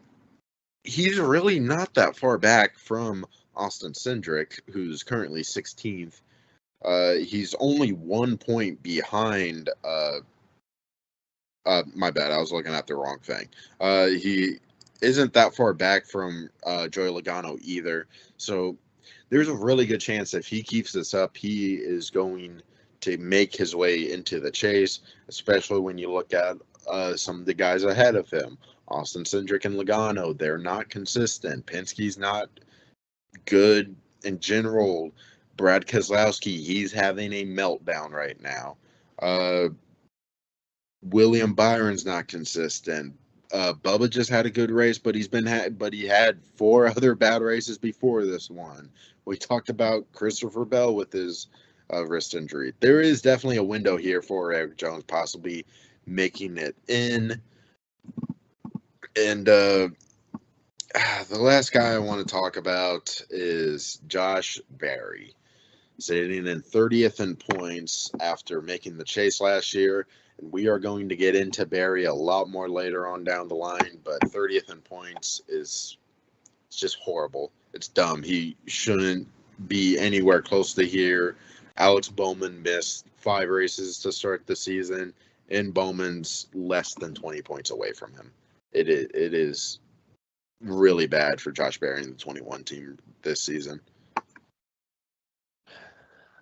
he's really not that far back from Austin Cindric, who's currently 16th. He's only 1 point behind. My bad, I was looking at the wrong thing. He isn't that far back from Joey Logano either. So there's a really good chance if he keeps this up, he is going to make his way into the chase, especially when you look at some of the guys ahead of him. Austin Cindric and Logano, they're not consistent. Penske's not good in general. Brad Keselowski, he's having a meltdown right now. William Byron's not consistent. Bubba just had a good race, but he had 4 other bad races before this one. We talked about Christopher Bell with his wrist injury. There is definitely a window here for Eric Jones possibly making it in. And the last guy I want to talk about is Josh Berry, sitting in 30th in points after making the chase last year. And we are going to get into Berry a lot more later on down the line, but 30th in points is just horrible. It's dumb. He shouldn't be anywhere close to here. Alex Bowman missed 5 races to start the season, and Bowman's less than 20 points away from him. It is really bad for Josh Berry and the 21 team this season.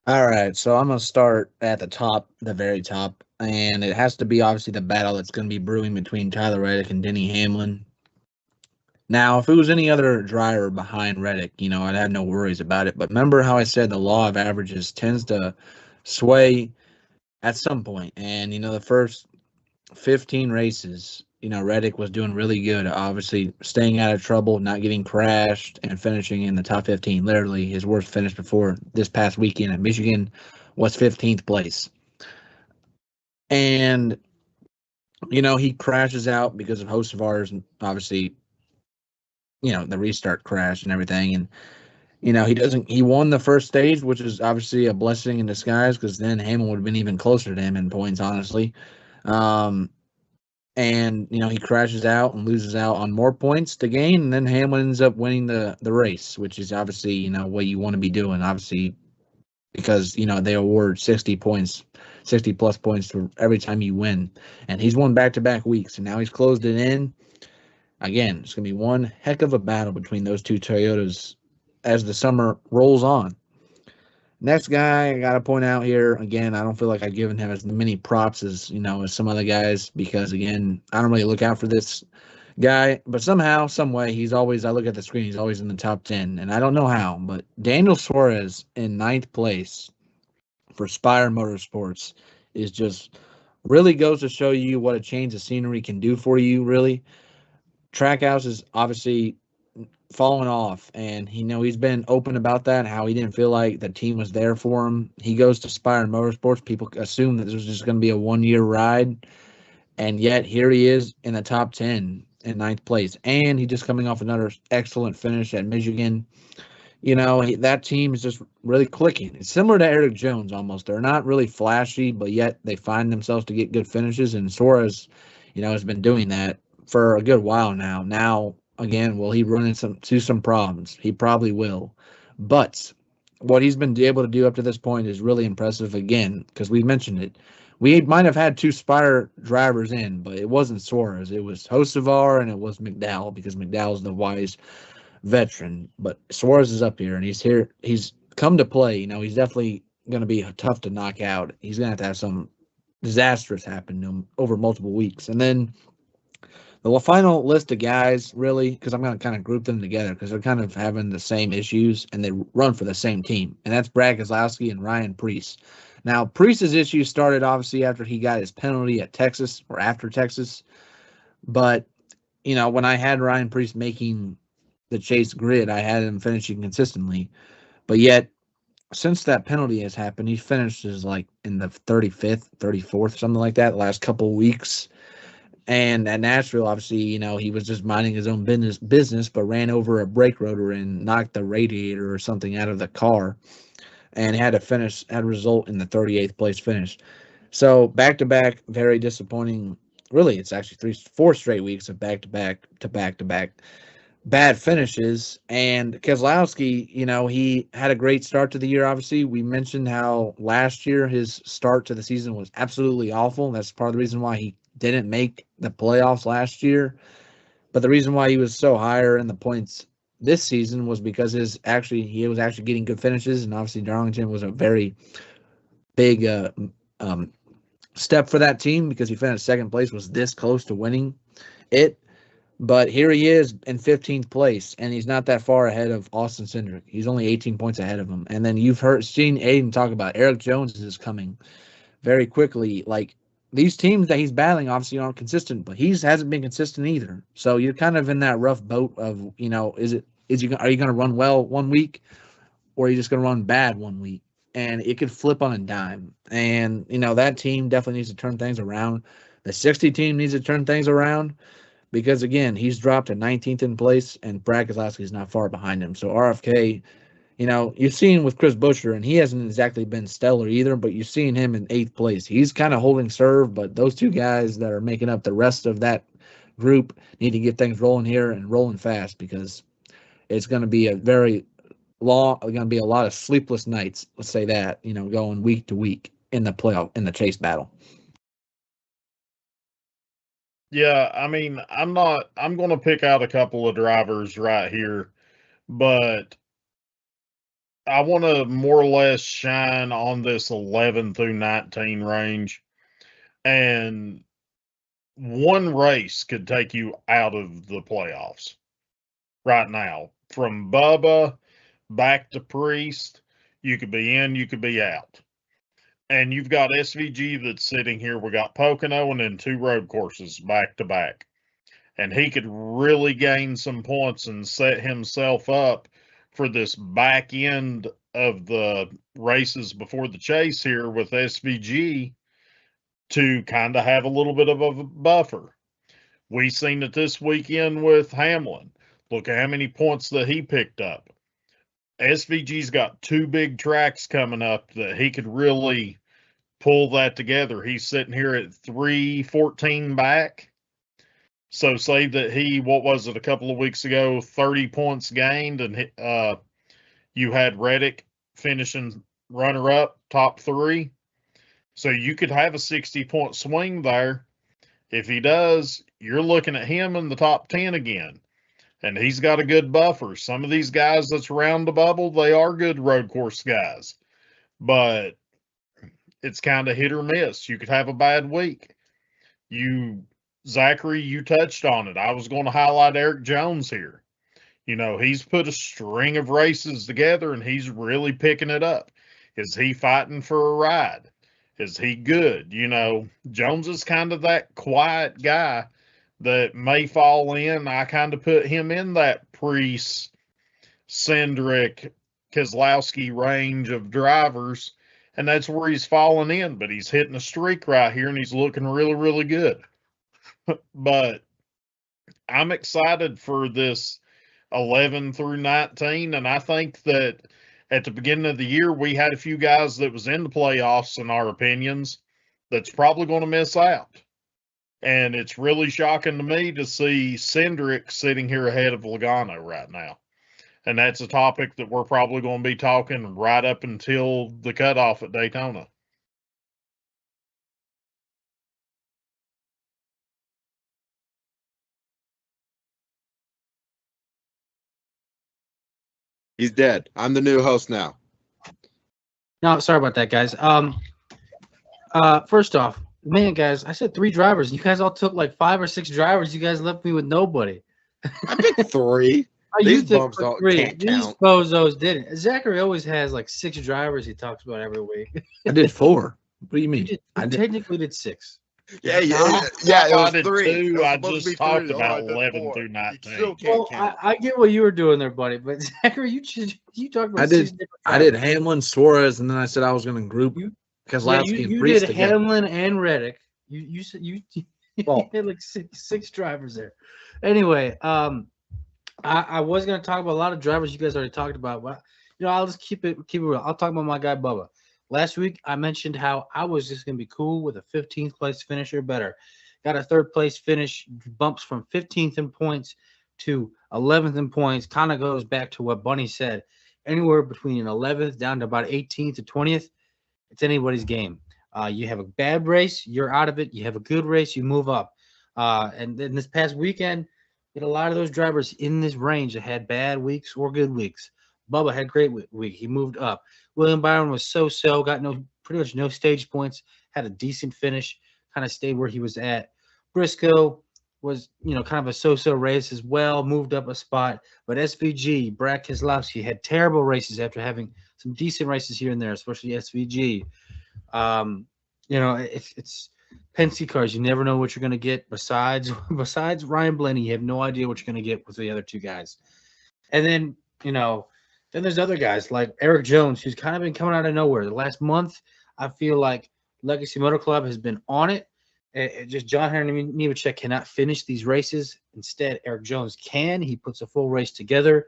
All right, so I'm going to start at the top, the very top, and it has to be obviously the battle that's going to be brewing between Tyler Reddick and Denny Hamlin. Now, if it was any other driver behind Reddick, I'd have no worries about it. But remember how I said the law of averages tends to sway at some point. And, the first 15 races, Reddick was doing really good, obviously staying out of trouble, not getting crashed, and finishing in the top 15. Literally, his worst finish before this past weekend at Michigan was 15th place. And, he crashes out because of Hocevar's, obviously, the restart crash and everything. And, he won the first stage, which is obviously a blessing in disguise because then Hamilton would have been even closer to him in points, honestly. And, he crashes out and loses out on more points to gain, and then Hamlin ends up winning the race, which is obviously, what you want to be doing, obviously, because, they award 60-plus points for every time you win. And he's won back-to-back weeks, and now he's closed it in. Again, it's going to be one heck of a battle between those two Toyotas as the summer rolls on. Next guy I got to point out here, again, I don't feel like I've given him as many props as, as some other guys because, again, I don't really look out for this guy. But somehow, some way, I look at the screen, he's always in the top 10. And I don't know how, but Daniel Suarez in 9th place for Spire Motorsports is just really goes to show you what a change of scenery can do for you, really. Trackhouse is obviously falling off, and he's been open about that, how he didn't feel like the team was there for him. He goes to Spire Motorsports. People assume that this was just going to be a 1-year ride, and yet here he is in the top 10 in 9th place, and he's just coming off another excellent finish at Michigan. That team is just really clicking. It's similar to Eric Jones almost. They're not really flashy, but yet they find themselves to get good finishes, and Suarez, has been doing that for a good while now. Now, again, will he run into some problems? He probably will. But what he's been able to do up to this point is really impressive, again, because we mentioned it. We might have had 2 Spire drivers in, but it wasn't Suarez. It was Hocevar and it was McDowell, because McDowell's the wise veteran. But Suarez is up here, and he's here. He's come to play. He's definitely going to be tough to knock out. He's going to have some disastrous happen to him over multiple weeks. And then the final list of guys, really, because I'm going to kind of group them together because they're kind of having the same issues and they run for the same team. And that's Brad Keselowski and Ryan Preece. Now, Preece's issues started obviously after he got his penalty at Texas, or after Texas. But, when I had Ryan Preece making the chase grid, I had him finishing consistently. But yet, since that penalty has happened, he finishes like in the 35th, 34th, something like that, the last couple of weeks. And at Nashville, obviously, he was just minding his own business, but ran over a brake rotor and knocked the radiator or something out of the car, and had a result in the 38th place finish. So back-to-back, very disappointing. Really, it's actually 4 straight weeks of back-to-back bad finishes. And Keselowski, he had a great start to the year. Obviously, we mentioned how last year his start to the season was absolutely awful. That's part of the reason why he didn't make the playoffs last year. But the reason why he was so higher in the points this season was because he was actually getting good finishes, and obviously Darlington was a very big step for that team, because he finished second place, was this close to winning it. But here he is in 15th place, and he's not that far ahead of Austin Cindric. He's only 18 points ahead of him. And then you've seen Aiden talk about Eric Jones is coming very quickly. Like, these teams that he's battling obviously aren't consistent, but he hasn't been consistent either. So you're kind of in that rough boat of, are you going to run well one week, or are you just going to run bad one week? And it could flip on a dime. And, that team definitely needs to turn things around. The 60 team needs to turn things around, because, again, he's dropped to 19th in place, and Brad Keselowski is not far behind him. So RFK, you've seen with Chris Buescher, and he hasn't exactly been stellar either, but you've seen him in 8th place. He's kind of holding serve, but those 2 guys that are making up the rest of that group need to get things rolling here, and rolling fast, because it's going to be a lot of sleepless nights, let's say that, going week to week in the chase battle. Yeah, I mean, I'm going to pick out a couple of drivers right here, but I want to more or less shine on this 11 through 19 range. And one race could take you out of the playoffs right now. From Bubba back to Priest, you could be in, you could be out. And you've got SVG that's sitting here. We got Pocono and then 2 road courses back to back. And he could really gain some points and set himself up for this back end of the races before the chase here with SVG to kind of have a little bit of a buffer. We seen it this weekend with Hamlin. Look at how many points that he picked up. SVG's got 2 big tracks coming up that he could really pull that together. He's sitting here at 314 back. So say that a couple of weeks ago, 30 points gained, and you had Reddick finishing runner-up, top 3. So you could have a 60-point swing there. If he does, you're looking at him in the top 10 again. And he's got a good buffer. Some of these guys that's around the bubble, they are good road course guys. But it's kind of hit or miss. You could have a bad week. Zachary, you touched on it. I was going to highlight Eric Jones here. He's put a string of races together, and he's really picking it up. Is he fighting for a ride? Is he good? Jones is kind of that quiet guy, that may fall in. I kind of put him in that Priest, Cindric, Keselowski range of drivers, and that's where he's falling in. But he's hitting a streak right here, and he's looking really, really good. But I'm excited for this 11 through 19, and I think that at the beginning of the year, we had a few guys that was in the playoffs, in our opinions, that's probably going to miss out. And it's really shocking to me to see Cindric sitting here ahead of Logano right now. And that's a topic that we're probably going to be talking right up until the cutoff at Daytona. He's dead. I'm the new host now. No, sorry about that, guys. First off, man, guys, I said 3 drivers. You guys all took like 5 or 6 drivers. You guys left me with nobody. I picked 3. You These took bumps don't 3. can't These count. bozos didn't. Zachary always has like 6 drivers he talks about every week. I did 4. What do you mean? You I did. technically did 6. Yeah. It I was did 3. 2. It was I supposed to just be talked 3. about I did 11 4. through You 19. still can't Well, count. I get what you were doing there, buddy. But Zachary, you talked about I 6 did. different I did drivers. Hamlin, Suarez, and then I said I was going to group Yeah, Keselowski and you Priest did together. Hamlin and Reddick. You said you Well- had like six drivers there. Anyway, I was gonna talk about a lot of drivers you guys already talked about, but I'll just keep it real. I'll talk about my guy Bubba. Last week I mentioned how I was just gonna be cool with a 15th place finish or better. Got a 3rd place finish, bumps from 15th in points to 11th in points. Kind of goes back to what Bunny said. Anywhere between an 11th down to about 18th to 20th, it's anybody's game. You have a bad race, you're out of it. You have a good race, you move up. And then this past weekend, we had a lot of those drivers in this range that had bad weeks or good weeks. Bubba had a great week. He moved up. William Byron was so-so, got pretty much no stage points, had a decent finish, kind of stayed where he was at. Briscoe was, kind of a so-so race as well, moved up a spot. But SVG, Brad Keselowski had terrible races after having some decent races here and there, especially SVG. It's Penske cars. You never know what you're going to get. Besides Ryan Blaney, you have no idea what you're going to get with the other 2 guys. And then, then there's other guys like Eric Jones, who's kind of been coming out of nowhere. The last month, I feel like Legacy Motor Club has been on it. Just John Henry Nemechek cannot finish these races. Instead, Eric Jones can. He puts a full race together,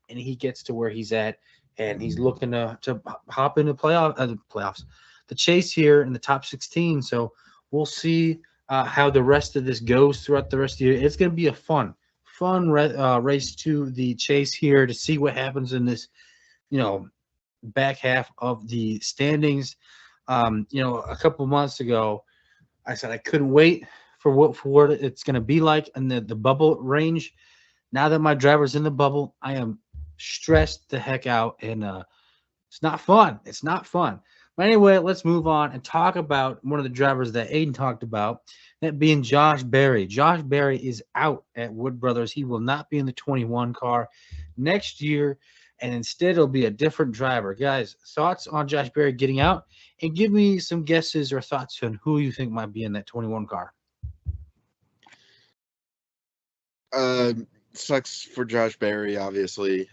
and he gets to where he's at, and he's looking to hop into playoffs. The chase here in the top 16. So we'll see how the rest of this goes throughout the rest of the year. It's going to be a fun race to the chase here to see what happens in this, back half of the standings. A couple months ago, I said I couldn't wait for what it's going to be like in the bubble range. Now that my driver's in the bubble, I am stressed the heck out, and it's not fun. It's not fun. But anyway, let's move on and talk about one of the drivers that Aiden talked about, that being Josh Berry. Josh Berry is out at Wood Brothers. He will not be in the 21 car next year, and instead it'll be a different driver. Guys, thoughts on Josh Berry getting out? And give me some guesses or thoughts on who you think might be in that 21 car. Sucks for Josh Berry, obviously.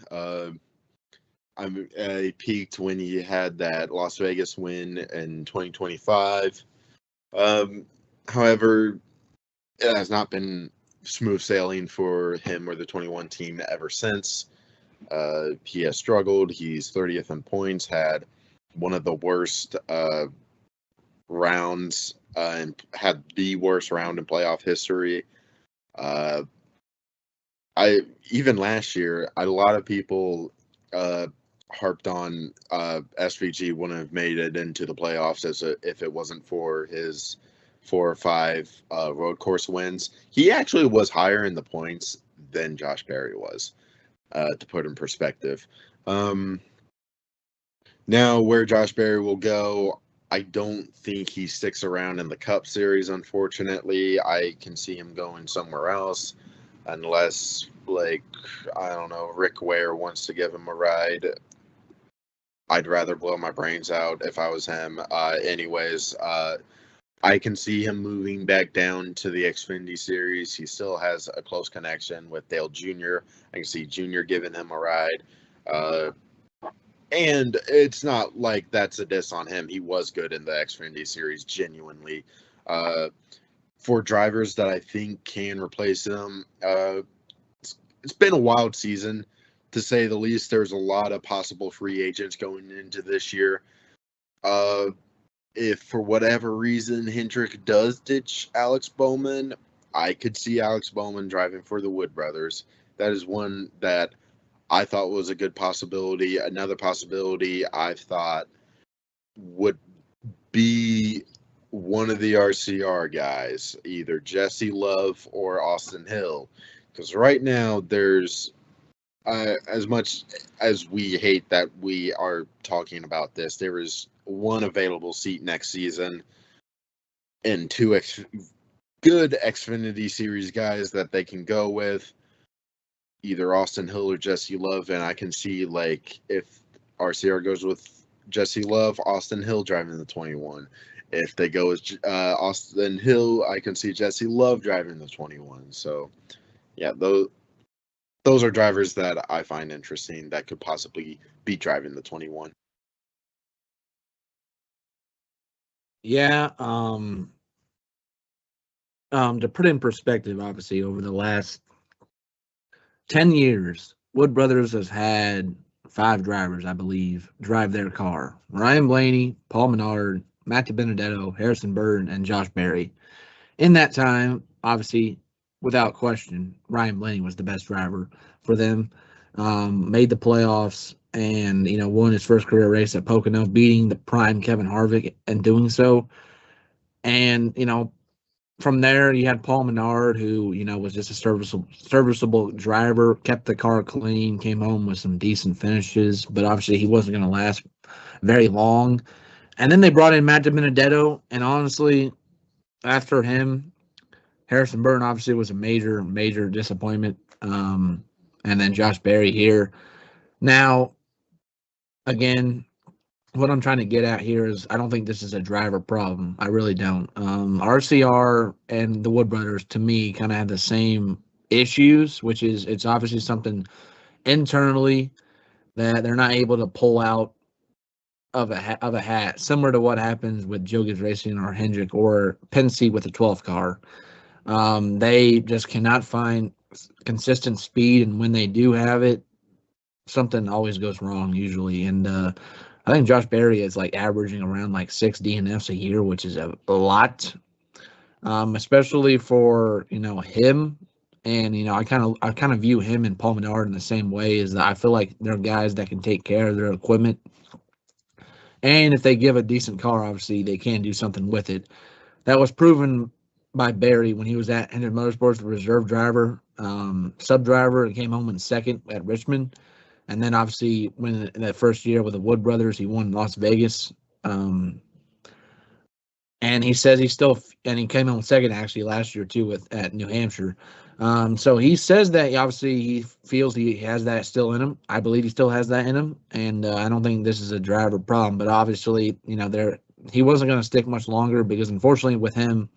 I peaked when he had that Las Vegas win in 2025. However, it has not been smooth sailing for him or the 21 team ever since. He has struggled. He's 30th in points, had one of the worst rounds and had the worst round in playoff history. Even last year, a lot of people harped on SVG wouldn't have made it into the playoffs if it wasn't for his 4 or 5 road course wins. He actually was higher in the points than Josh Berry was, to put in perspective. Now, where Josh Berry will go, I don't think he sticks around in the Cup Series, unfortunately. I can see him going somewhere else, unless, I don't know, Rick Ware wants to give him a ride. I'd rather blow my brains out if I was him. I can see him moving back down to the Xfinity Series. He still has a close connection with Dale Jr. I can see Jr. giving him a ride. And it's not like that's a diss on him. He was good in the Xfinity Series, genuinely. For drivers that I think can replace him, it's been a wild season, to say the least. There's a lot of possible free agents going into this year. If for whatever reason Hendrick does ditch Alex Bowman, I could see Alex Bowman driving for the Wood Brothers. That is one that I thought was a good possibility. Another possibility I thought would be one of the RCR guys, either Jesse Love or Austin Hill. Because right now there's, as much as we hate that we are talking about this, there is one available seat next season and two good Xfinity Series guys that they can go with, either Austin Hill or Jesse Love. And I can see, like, if RCR goes with Jesse Love, Austin Hill driving the 21. If they go with Austin Hill, I can see Jesse Love driving the 21. So, yeah, those are drivers that I find interesting that could possibly be driving the 21. Yeah. To put it in perspective, obviously, over the last 10 years, Wood Brothers has had 5 drivers, I believe, drive their car. Ryan Blaney, Paul Menard, Matthew Benedetto, Harrison Burton, and Josh Berry. In that time, obviously, without question, Ryan Blaney was the best driver for them. Made the playoffs and, won his first career race at Pocono, beating the prime Kevin Harvick and doing so. And, from there, you had Paul Menard, who, was just a serviceable driver, kept the car clean, came home with some decent finishes, but obviously he wasn't going to last very long. And then they brought in Matt Benedetto, and honestly, after him, Harrison Burton obviously was a major, major disappointment. And then Josh Berry here. Now, again, what I'm trying to get at here is I don't think this is a driver problem. I really don't. RCR and the Wood Brothers, to me, kind of have the same issues, which is it's obviously something internally that they're not able to pull out of a hat, similar to what happens with Joe Gibbs Racing or Hendrick or Penske with the 12th car. They just cannot find consistent speed, and when they do have it, something always goes wrong usually. And I think Josh Berry is like averaging around like 6 DNFs a year, which is a lot, especially for him. And I kind of view him and Paul Menard in the same way, is that I feel like they're guys that can take care of their equipment, and if they give a decent car, obviously they can do something with it. That was proven by Berry when he was at Hendrick Motorsports, the reserve driver, sub driver, and came home in second at Richmond. And then obviously when in that first year with the Wood Brothers, he won Las Vegas. And he says he came home second actually last year too at New Hampshire. So he says that obviously he feels he has that still in him. I believe he still has that in him. And I don't think this is a driver problem, but obviously, he wasn't going to stick much longer, because unfortunately with him,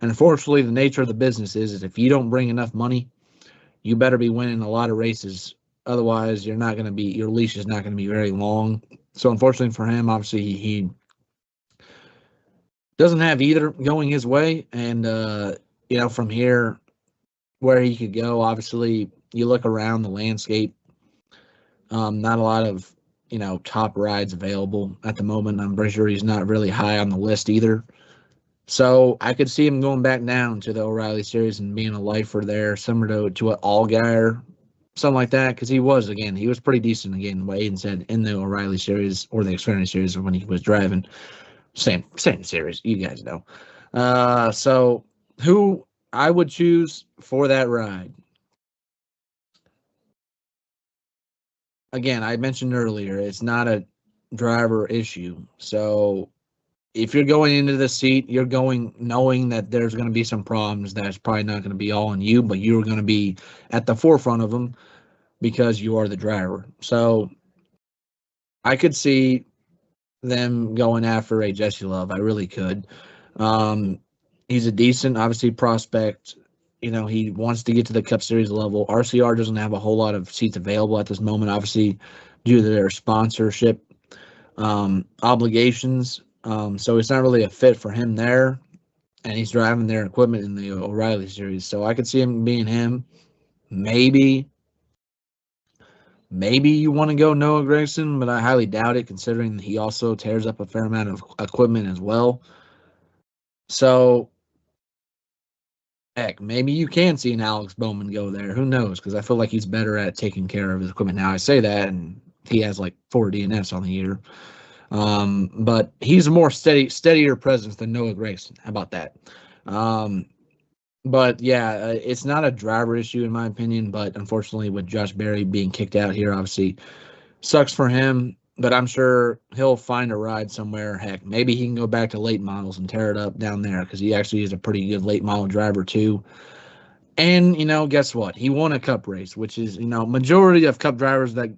and unfortunately the nature of the business is if you don't bring enough money, you better be winning a lot of races. Otherwise, your leash is not going to be very long. So unfortunately for him, obviously he doesn't have either going his way. And, from here, where he could go, obviously you look around the landscape, not a lot of, top rides available at the moment. I'm pretty sure he's not really high on the list either. So I could see him going back down to the O'Reilly Series and being a lifer there, similar to an Allgaier, something like that, because he was pretty decent again, what Aiden said, in the O'Reilly Series or the Xfinity Series when he was driving. Same series, you guys know. So who I would choose for that ride? Again, I mentioned earlier, it's not a driver issue. So if you're going into the seat, you're going knowing that there's going to be some problems. That's probably not going to be all on you, but you're going to be at the forefront of them because you are the driver. So I could see them going after a Jesse Love. I really could. He's a decent, obviously, prospect. You know, he wants to get to the Cup Series level. RCR doesn't have a whole lot of seats available at this moment, obviously, due to their sponsorship obligations. So it's not really a fit for him there. And he's driving their equipment in the O'Reilly Series. So I could see him being him. Maybe you want to go Noah Gragson, but I highly doubt it, considering he also tears up a fair amount of equipment as well. So, heck, maybe you can see an Alex Bowman go there. Who knows? Because I feel like he's better at taking care of his equipment. Now, I say that, and he has like 4 DNFs on the year. But he's a more steadier presence than Noah Gragson. How about that? But yeah, it's not a driver issue in my opinion. But unfortunately, with Josh Berry being kicked out here, obviously sucks for him. But I'm sure he'll find a ride somewhere. Heck, maybe he can go back to late models and tear it up down there, because he actually is a pretty good late model driver too. And guess what? He won a Cup race, which is majority of Cup drivers that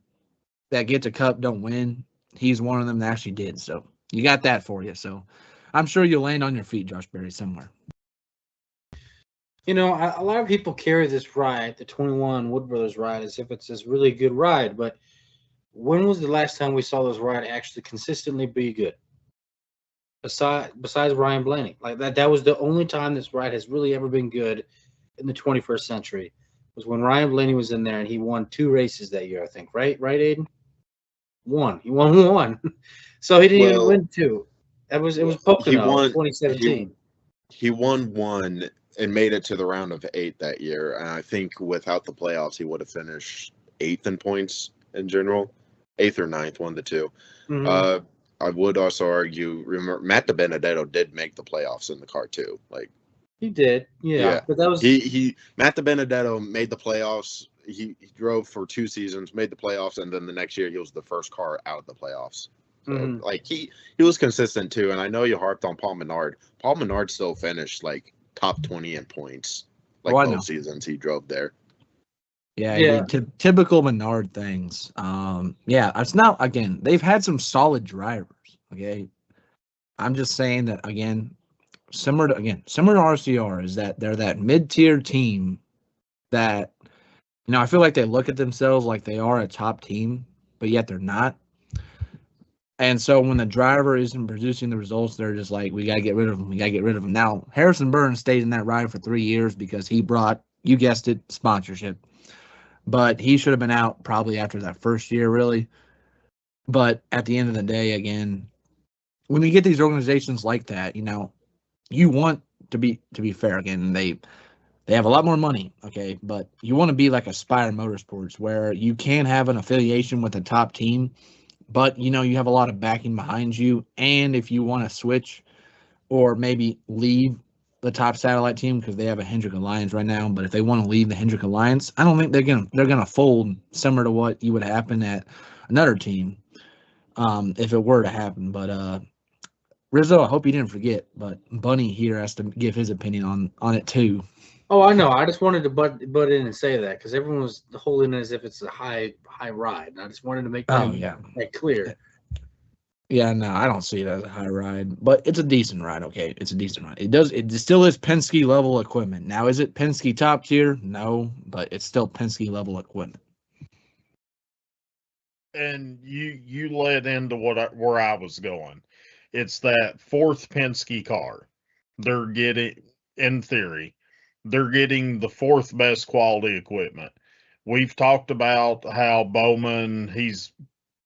get to Cup don't win. He's one of them that actually did. So you got that for you. So I'm sure you'll land on your feet, Josh Berry, somewhere. A lot of people carry this ride, the 21 Wood Brothers ride, as if it's this really good ride. But when was the last time we saw this ride actually consistently be good? Besides Ryan Blaney, like that was the only time this ride has really ever been good in the 21st century, was when Ryan Blaney was in there, and he won 2 races that year, I think. Right, Aiden? He won 1. So he didn't even win 2. It was Pocono in 2017. He won 1 and made it to the round of 8 that year. And I think without the playoffs, he would have finished 8th in points in general, 8th or 9th, one of the two. Mm-hmm. I would also argue, remember, Matt DiBenedetto did make the playoffs in the car too. Like he did, yeah. But that was Matt DiBenedetto made the playoffs. He drove for 2 seasons, made the playoffs, and then the next year he was the first car out of the playoffs. So, like he was consistent too. And I know you harped on Paul Menard. Paul Menard still finished like top 20 in points, like both seasons he drove there. Yeah. Typical Menard things. It's not, again, they've had some solid drivers. Okay, I'm just saying that again, similar to RCR, is that they're that mid-tier team that I feel like they look at themselves like they are a top team, but yet they're not. And so when the driver isn't producing the results, they're just like, we got to get rid of him. Now, Harrison Burns stayed in that ride for 3 years because he brought, you guessed it, sponsorship. But he should have been out probably after that first year, really. But at the end of the day, again, when you get these organizations like that, you want to be fair. Again, they have a lot more money, okay? But you want to be like Aspire Motorsports, where you can have an affiliation with a top team, but you have a lot of backing behind you. And if you want to switch or maybe leave the top satellite team, because they have a Hendrick Alliance right now, but if they want to leave the Hendrick Alliance, I don't think they're gonna fold, similar to what you would happen at another team, if it were to happen. But Rizzo, I hope you didn't forget, but Bunny here has to give his opinion on it too. Oh, I know. I just wanted to butt in and say that, because everyone was holding it as if it's a high ride, and I just wanted to make that clear. Yeah, no, I don't see it as a high ride, but it's a decent ride. Okay, it's a decent ride. It still is Penske level equipment. Now, is it Penske top tier? No, but it's still Penske level equipment. And you led into where I was going. It's that 4th Penske car. They're getting, in theory, they're getting the 4th best quality equipment. We've talked about how Bowman, he's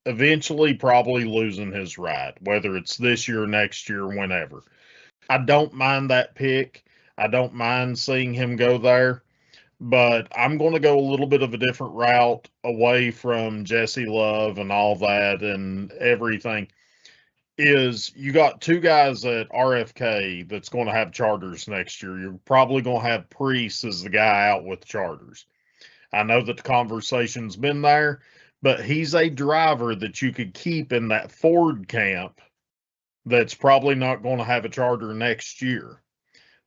eventually probably losing his ride, whether it's this year, next year, whenever. I don't mind that pick. I don't mind seeing him go there, but I'm going to go a little bit of a different route away from Jesse Love and all that and everything. Is you got 2 guys at RFK that's going to have charters next year. You're probably going to have Priest as the guy out with charters. I know that the conversation's been there, but he's a driver that you could keep in that Ford camp that's probably not going to have a charter next year.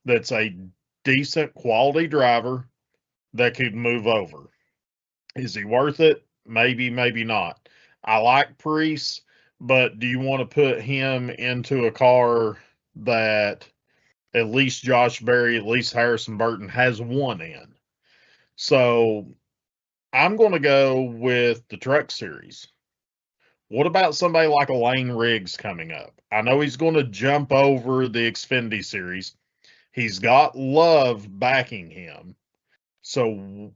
That's a decent quality driver that could move over. Is he worth it? Maybe, maybe not. I like Priest, but do you want to put him into a car that at least Josh Berry, at least Harrison Burton has one in. So I'm going to go with the Truck Series. What about somebody like a Lane Riggs coming up? I know he's going to jump over the Xfinity Series. He's got Love backing him. So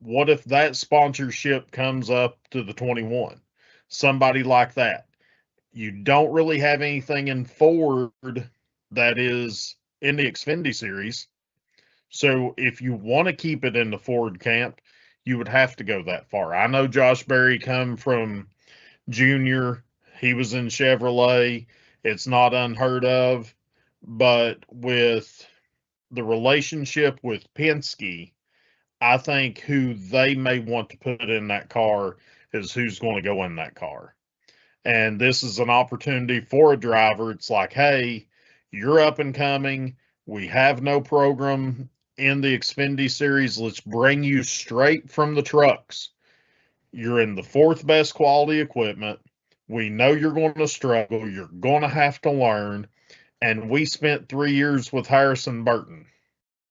what if that sponsorship comes up to the 21? Somebody like that. You don't really have anything in Ford that is in the Xfinity Series. So if you want to keep it in the Ford camp, you would have to go that far. I know Josh Berry come from Junior. He was in Chevrolet. It's not unheard of. But with the relationship with Penske, I think who they may want to put in that car is who's going to go in that car. And this is an opportunity for a driver. It's like, hey, you're up and coming. We have no program in the Xfinity Series. Let's bring you straight from the trucks. You're in the fourth best quality equipment. We know you're going to struggle. You're going to have to learn. And we spent 3 years with Harrison Burton.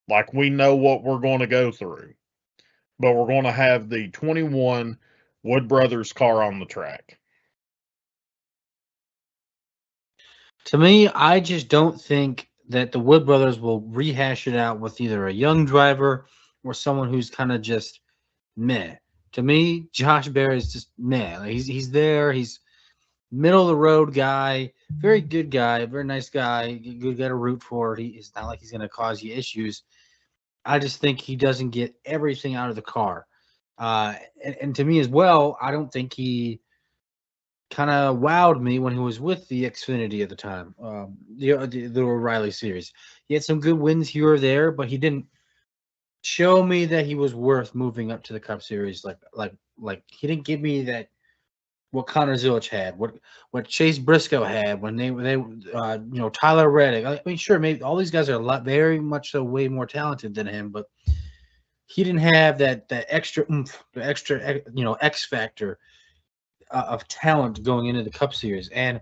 Like, we know what we're going to go through. But we're going to have the 21 Wood Brothers car on the track. To me, I just don't think that the Wood Brothers will rehash it out with either a young driver or someone who's kind of just meh. To me, Josh Berry is just meh. Like he's there. He's middle of the road guy, very good guy, very nice guy, good guy to root for. It's not like he's going to cause you issues. I just think he doesn't get everything out of the car. And to me as well, I don't think he kind of wowed me when he was with the Xfinity at the time, the O'Reilly series. He had some good wins here or there, but he didn't show me that he was worth moving up to the Cup Series. Like he didn't give me that what Connor Zilic had, what Chase Briscoe had when they Tyler Reddick. I mean, sure, maybe all these guys are very much so way more talented than him, but he didn't have that extra oomph, the extra X factor of talent going into the Cup Series, and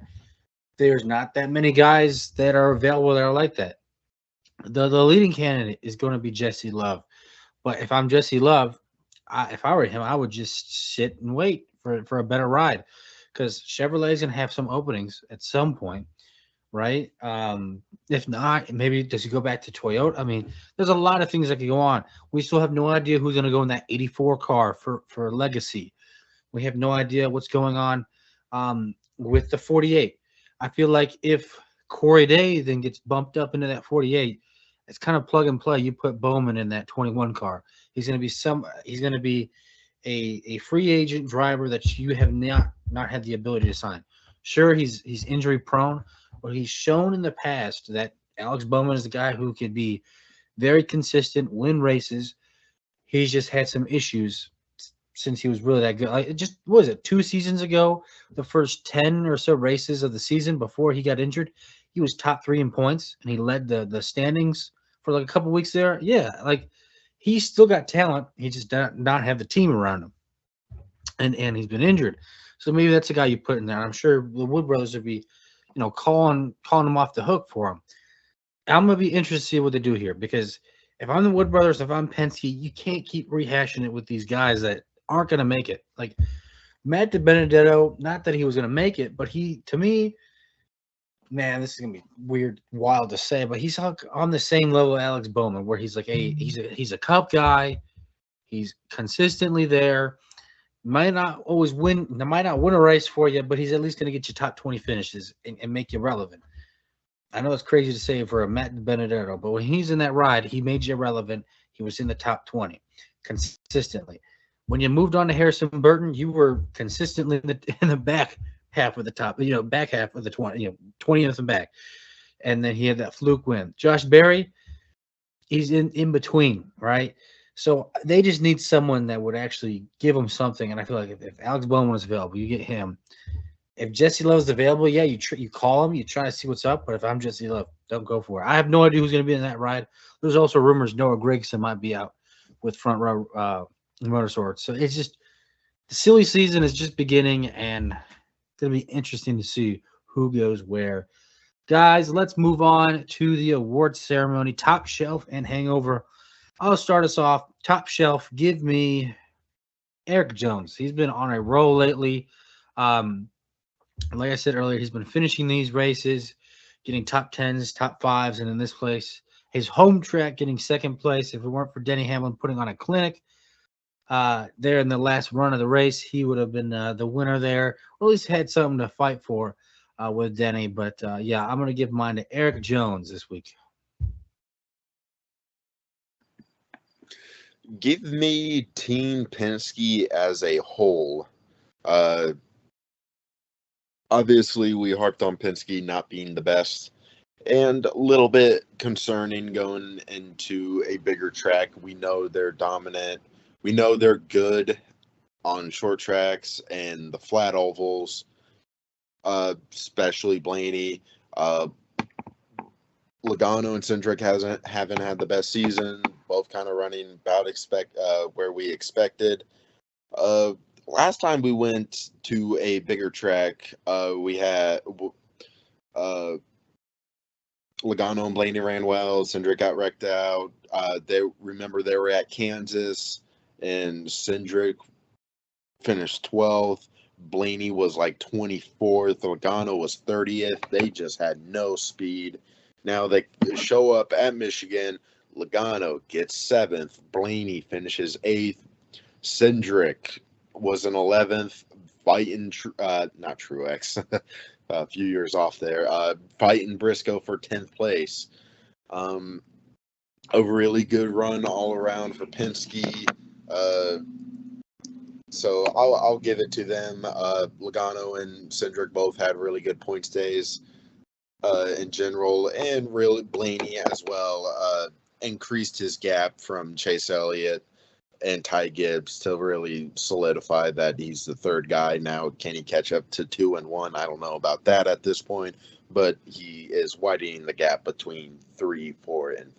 there's not that many guys that are available that are like that. The leading candidate is going to be Jesse Love, but if I'm Jesse Love, if I were him, I would just sit and wait for a better ride, because Chevrolet is going to have some openings at some point, right? If not, maybe does he go back to Toyota? I mean, there's a lot of things that could go on. We still have no idea who's going to go in that 84 car for Legacy. We have no idea what's going on with the 48. I feel like if Corey Day then gets bumped up into that 48, it's kind of plug and play. You put Bowman in that 21 car. He's going to be a free agent driver that you have not had the ability to sign. Sure, he's injury prone, but he's shown in the past that Alex Bowman is the guy who could be very consistent, win races. He's just had some issues since he was really that good. Like, what was it, 2 seasons ago, the first 10 or so races of the season before he got injured, he was top 3 in points, and he led the standings for like a couple weeks there. Yeah, like he's still got talent. He just does not have the team around him, and he's been injured. So maybe that's a guy you put in there. I'm sure the Wood Brothers would be, calling him off the hook for him. I'm gonna be interested to see what they do here, because if I'm the Wood Brothers, if I'm Penske, you can't keep rehashing it with these guys that aren't going to make it. Like Matt DiBenedetto, not that he was going to make it, but to me, man, this is going to be weird, wild to say, but he's on the same level as Alex Bowman, where he's like, he's a Cup guy. He's consistently there. Might not win a race for you, but he's at least going to get you top 20 finishes and make you relevant. I know it's crazy to say for a Matt DiBenedetto, but when he's in that ride, he made you relevant. He was in the top 20 consistently. When you moved on to Harrison Burton, you were consistently in the back half of the top, back half of the 20, 20th and back. And then he had that fluke win. Josh Berry, he's in between, right? So they just need someone that would actually give them something. And I feel like if Alex Bowman is available, you get him. If Jesse Love's available, yeah, you call him, you try to see what's up. But if I'm Jesse Love, don't go for it. I have no idea who's going to be in that ride. There's also rumors Noah Gragson might be out with Front Row Motorsports. So it's just the silly season is just beginning, and it's going to be interesting to see who goes where. Guys, let's move on to the awards ceremony. Top shelf and hangover. I'll start us off. Top shelf, give me Eric Jones. He's been on a roll lately. Like I said earlier, he's been finishing these races, getting top 10s, top 5s, and in this place, his home track getting second place. If it weren't for Denny Hamlin putting on a clinic there in the last run of the race, he would have been the winner there, or at least had something to fight for with Denny. But yeah, I'm going to give mine to Eric Jones this week. Give me Team Penske as a whole. Obviously, we harped on Penske not being the best, and a little bit concerning going into a bigger track. We know they're dominant. We know they're good on short tracks and the flat ovals, especially Blaney. Logano and Cindric haven't had the best season. Both kind of running about where we expected. Last time we went to a bigger track, we had Logano and Blaney ran well. Cindric got wrecked out. They were at Kansas, and Cindric finished 12th. Blaney was like 24th. Logano was 30th. They just had no speed. Now they show up at Michigan. Logano gets 7th. Blaney finishes 8th. Cindric was an 11th. Fighting, not Truex, a few years off there. Fighting Briscoe for 10th place. A really good run all around for Penske. So I'll give it to them. Logano and Cindric both had really good points days in general, and really Blaney as well increased his gap from Chase Elliott and Ty Gibbs to really solidify that he's the third guy now. Can he catch up to 2 and 1? I don't know about that at this point, but he is widening the gap between 3, 4, and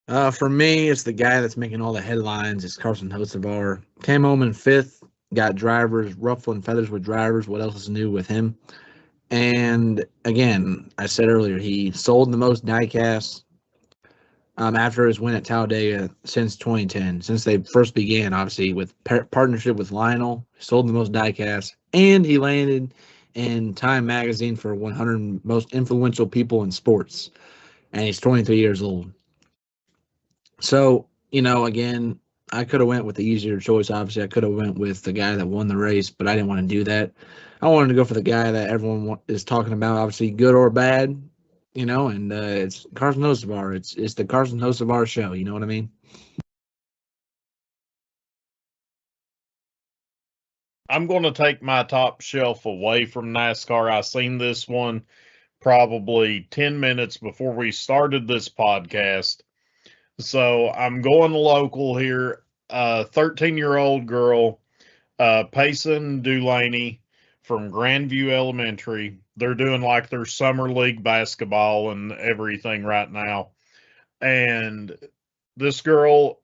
5. For me, it's the guy that's making all the headlines. It's Carson Hocevar. Came home in 5th, got drivers, ruffling feathers with drivers. What else is new with him? And again, I said earlier, he sold the most diecasts after his win at Talladega since 2010. Since they first began, obviously, with partnership with Lionel, sold the most diecasts, and he landed in Time Magazine for 100 most influential people in sports. And he's 23 years old. So, again, I could have went with the easier choice. Obviously, I could have went with the guy that won the race, but I didn't want to do that. I wanted to go for the guy that everyone is talking about, obviously good or bad, and it's Carson Hocevar. It's the Carson Hocevar show. You know what I mean? I'm going to take my top shelf away from NASCAR. I seen this one probably 10 minutes before we started this podcast. So I'm going local here. 13-year-old girl, Payson Dulaney from Grandview Elementary. They're doing like their summer league basketball and everything right now. And this girl,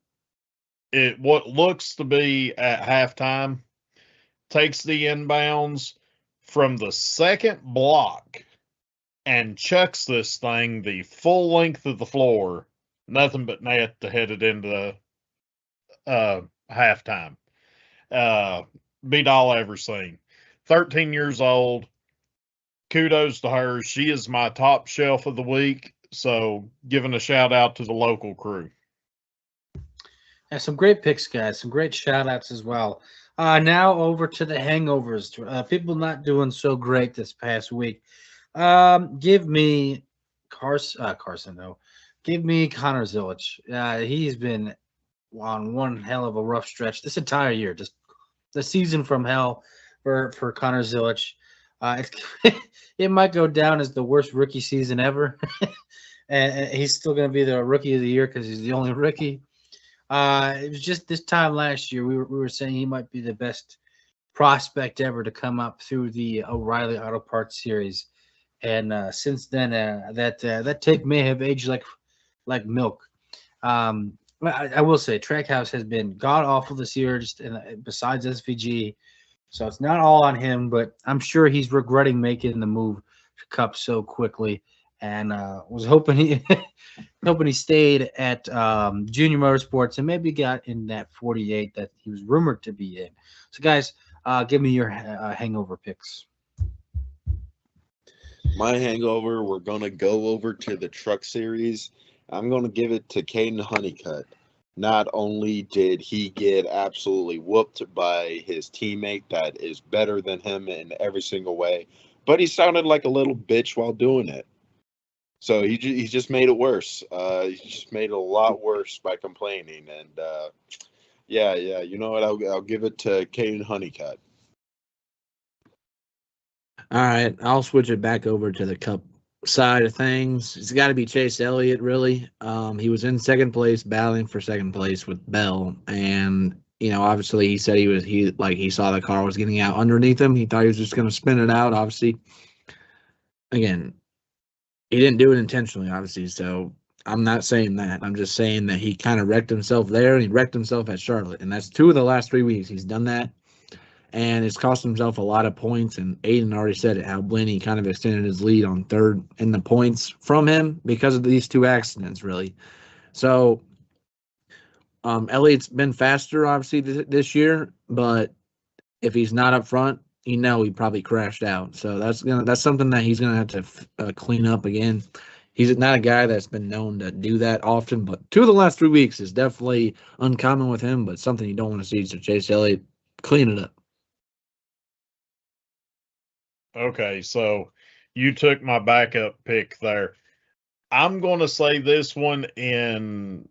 what looks to be at halftime, takes the inbounds from the second block and chucks this thing the full length of the floor. Nothing but net to head it into halftime. Beat all I ever seen. 13 years old. Kudos to her. She is my top shelf of the week. So giving a shout out to the local crew. Yeah, some great picks, guys. Some great shout outs as well. Now over to the hangovers. People not doing so great this past week. Give me Carson, though. Give me Connor Zilisch. He's been on one hell of a rough stretch this entire year. Just the season from hell for Connor Zilisch. It might go down as the worst rookie season ever. and he's still going to be the rookie of the year because he's the only rookie. It was just this time last year we were saying he might be the best prospect ever to come up through the O'Reilly Auto Parts series. And since then, that take may have aged like milk. I will say Trackhouse has been god awful this year. Just besides SVG, So it's not all on him, but I'm sure he's regretting making the move to Cup so quickly, and was hoping he hoping he stayed at Junior Motorsports and maybe got in that 48 that he was rumored to be in. So guys, give me your hangover picks. My hangover, we're going to go over to the Truck Series. I'm going to give it to Caden Honeycutt. Not only did he get absolutely whooped by his teammate that is better than him in every single way, but he sounded like a little bitch while doing it. So he just made it worse. He just made it a lot worse by complaining. And yeah, you know what? I'll give it to Caden Honeycutt. All right, I'll switch it back over to the Cup side of things. It's got to be Chase Elliott, really. He was in second place, battling for second place with Bell, and obviously he said he saw the car was getting out underneath him. He thought he was just going to spin it out. Obviously, again, he didn't do it intentionally, obviously. So I'm not saying that. I'm just saying that he kind of wrecked himself there, and he wrecked himself at Charlotte, and that's 2 of the last 3 weeks he's done that. And it's cost himself a lot of points. And Aiden already said it, how Blenny kind of extended his lead on third in the points from him because of these 2 accidents, really. So Elliott's been faster, obviously, this year. But if he's not up front, he probably crashed out. So that's something that he's going to have to clean up again. He's not a guy that's been known to do that often. But 2 of the last 3 weeks is definitely uncommon with him, but something you don't want to see. So Chase Elliott, clean it up. Okay, so you took my backup pick there. I'm going to say this one in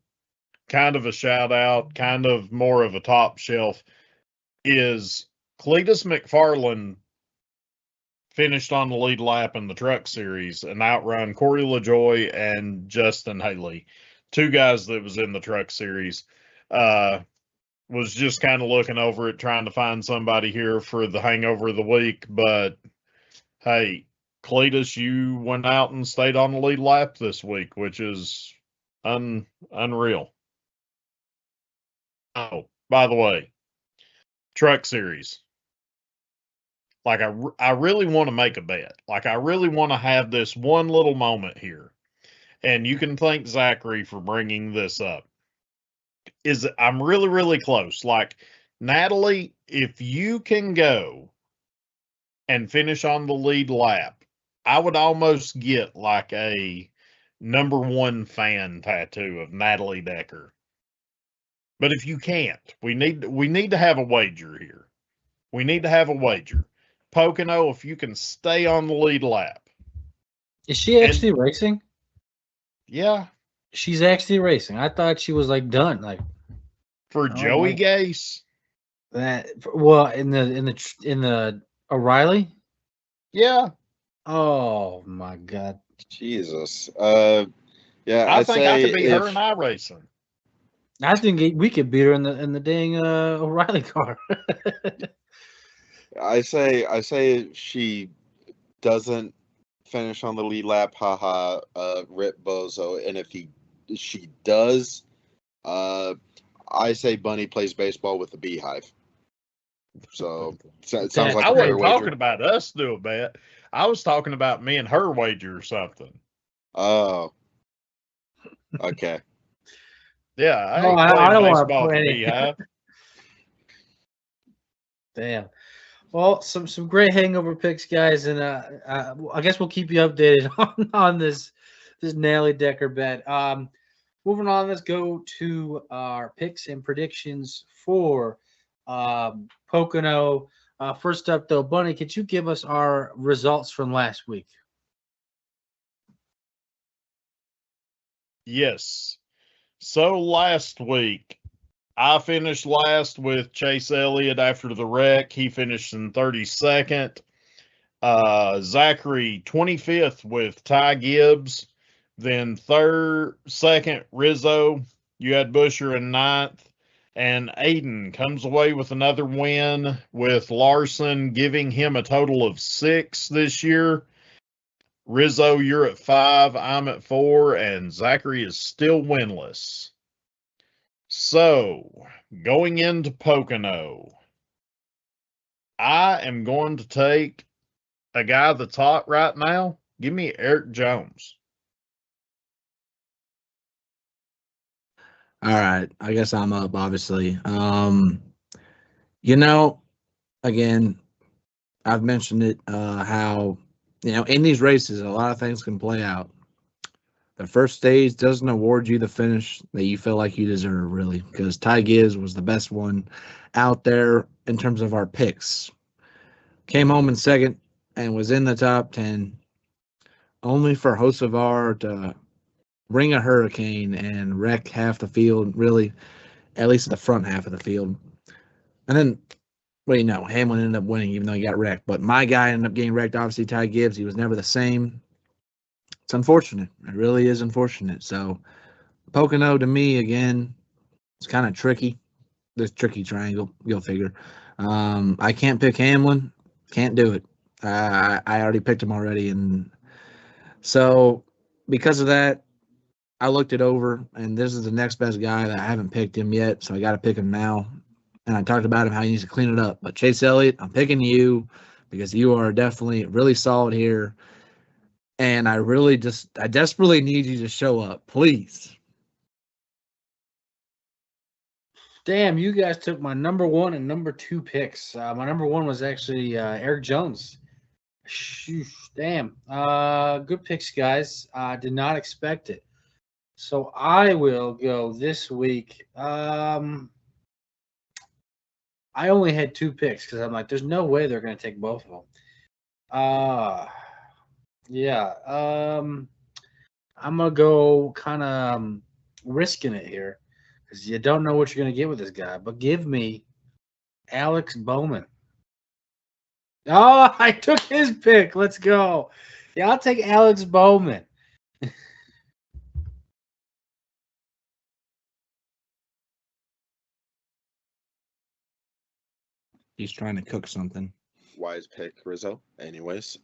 kind of a shout out, kind of more of a top shelf, is Cletus McFarland finished on the lead lap in the Truck Series and outrun Corey LaJoy and Justin Haley, 2 guys that was in the Truck Series. Was just kind of looking over it, trying to find somebody here for the hangover of the week, but hey, Cletus, you went out and stayed on the lead lap this week, which is unreal. Oh, by the way, Truck Series. Like, I really want to make a bet. Like, I really want to have this one little moment here. And you can thank Zachary for bringing this up. I'm really, really close. Like, Natalie, if you can go and finish on the lead lap, I would almost get like a #1 fan tattoo of Natalie Decker. But if you can't, we need to have a wager here. We need to have a wager. Pocono, if you can stay on the lead lap. Is she actually racing? Yeah. She's actually racing. I thought she was like done. Like for Joey Gase. That in the O'Reilly. Yeah. Oh my God. Jesus. Yeah. I think I could beat her in iRacing. I think we could beat her in the dang O'Reilly car. I say if she doesn't finish on the lead lap, haha, rip bozo. And if she does, I say Bunny plays baseball with the Beehive. So it sounds like I a fair wasn't wager. talking about us do a bet. I was talking about me and her wager or something. Oh, okay. Yeah, I don't want to baseball play with the any. Beehive. Damn. Well, some great hangover picks, guys, and I guess we'll keep you updated on this Natalie Decker bet. Moving on, let's go to our picks and predictions for Pocono. First up, though, Bunny, could you give us our results from last week? Yes. So last week, I finished last with Chase Elliott after the wreck. He finished in 32nd. Zachary 25th with Ty Gibbs. Then second, Rizzo. You had Busher in 9th. And Aiden comes away with another win with Larson giving him a total of 6 this year. Rizzo, you're at 5. I'm at 4. And Zachary is still winless. So, going into Pocono, I am going to take a guy that's hot right now. Give me Eric Jones. All right, I guess I'm up, obviously. You know, again, I've mentioned it, how, in these races, a lot of things can play out. The first stage doesn't award you the finish that you feel like you deserve, really, because Ty Gibbs was the best one out there in terms of our picks. Came home in second and was in the top 10, only for Hocevar to bring a hurricane and wreck half the field, really, at least the front half of the field. And then, Hamlin ended up winning even though he got wrecked. But my guy ended up getting wrecked, obviously, Ty Gibbs. He was never the same. It's unfortunate. It really is unfortunate. So, Pocono, to me, again, it's kind of tricky. This tricky triangle, you'll figure. I can't pick Hamlin. Can't do it. I already picked him already. And so, because of that, I looked it over, and this is the next best guy that I haven't picked him yet, so I got to pick him now. And I talked about him, how he needs to clean it up. But Chase Elliott, I'm picking you because you are definitely really solid here. And I desperately need you to show up, please. Damn, you guys took my number 1 and number 2 picks. My number 1 was actually Eric Jones. Sheesh, damn. Good picks, guys. I did not expect it. So I will go this week. I only had 2 picks because I'm like, there's no way they're going to take both of them. Yeah. I'm going to go kind of risking it here because you don't know what you're going to get with this guy. But give me Alex Bowman. Oh, I took his pick. Let's go. Yeah, I'll take Alex Bowman. He's trying to cook something. Wise pick, Rizzo. Anyways,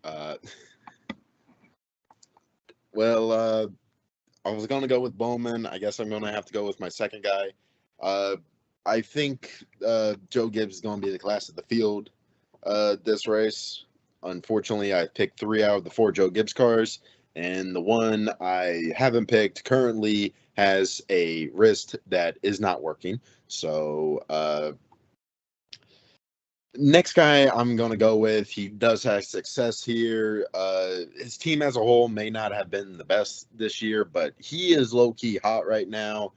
well, I was going to go with Bowman. I guess I'm going to have to go with my second guy. I think Joe Gibbs is going to be the class of the field this race. Unfortunately, I picked 3 out of the 4 Joe Gibbs cars, and the one I haven't picked currently has a wrist that is not working. So, next guy I'm going to go with, he does have success here. His team as a whole may not have been the best this year, but he is low-key hot right now.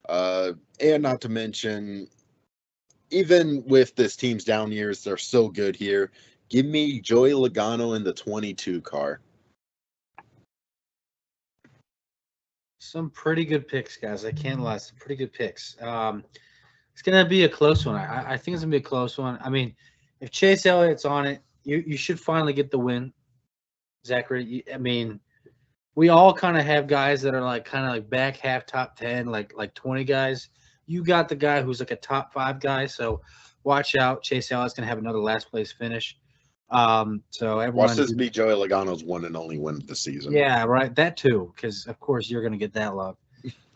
And not to mention, even with this team's down years, they're still good here. Give me Joey Logano in the 22 car. Some pretty good picks, guys. I can't lie. Some pretty good picks. It's going to be a close one. I think it's going to be a close one. I mean, if Chase Elliott's on it, you should finally get the win, Zachary. I mean, we all kind of have guys that are kind of back half top 10, like 20 guys. You got the guy who's like a top 5 guy, so watch out. Chase Elliott's going to have another last place finish. So everyone Watch this be Joey Logano's one and only win of the season. Yeah, right. That too, because of course you're going to get that love.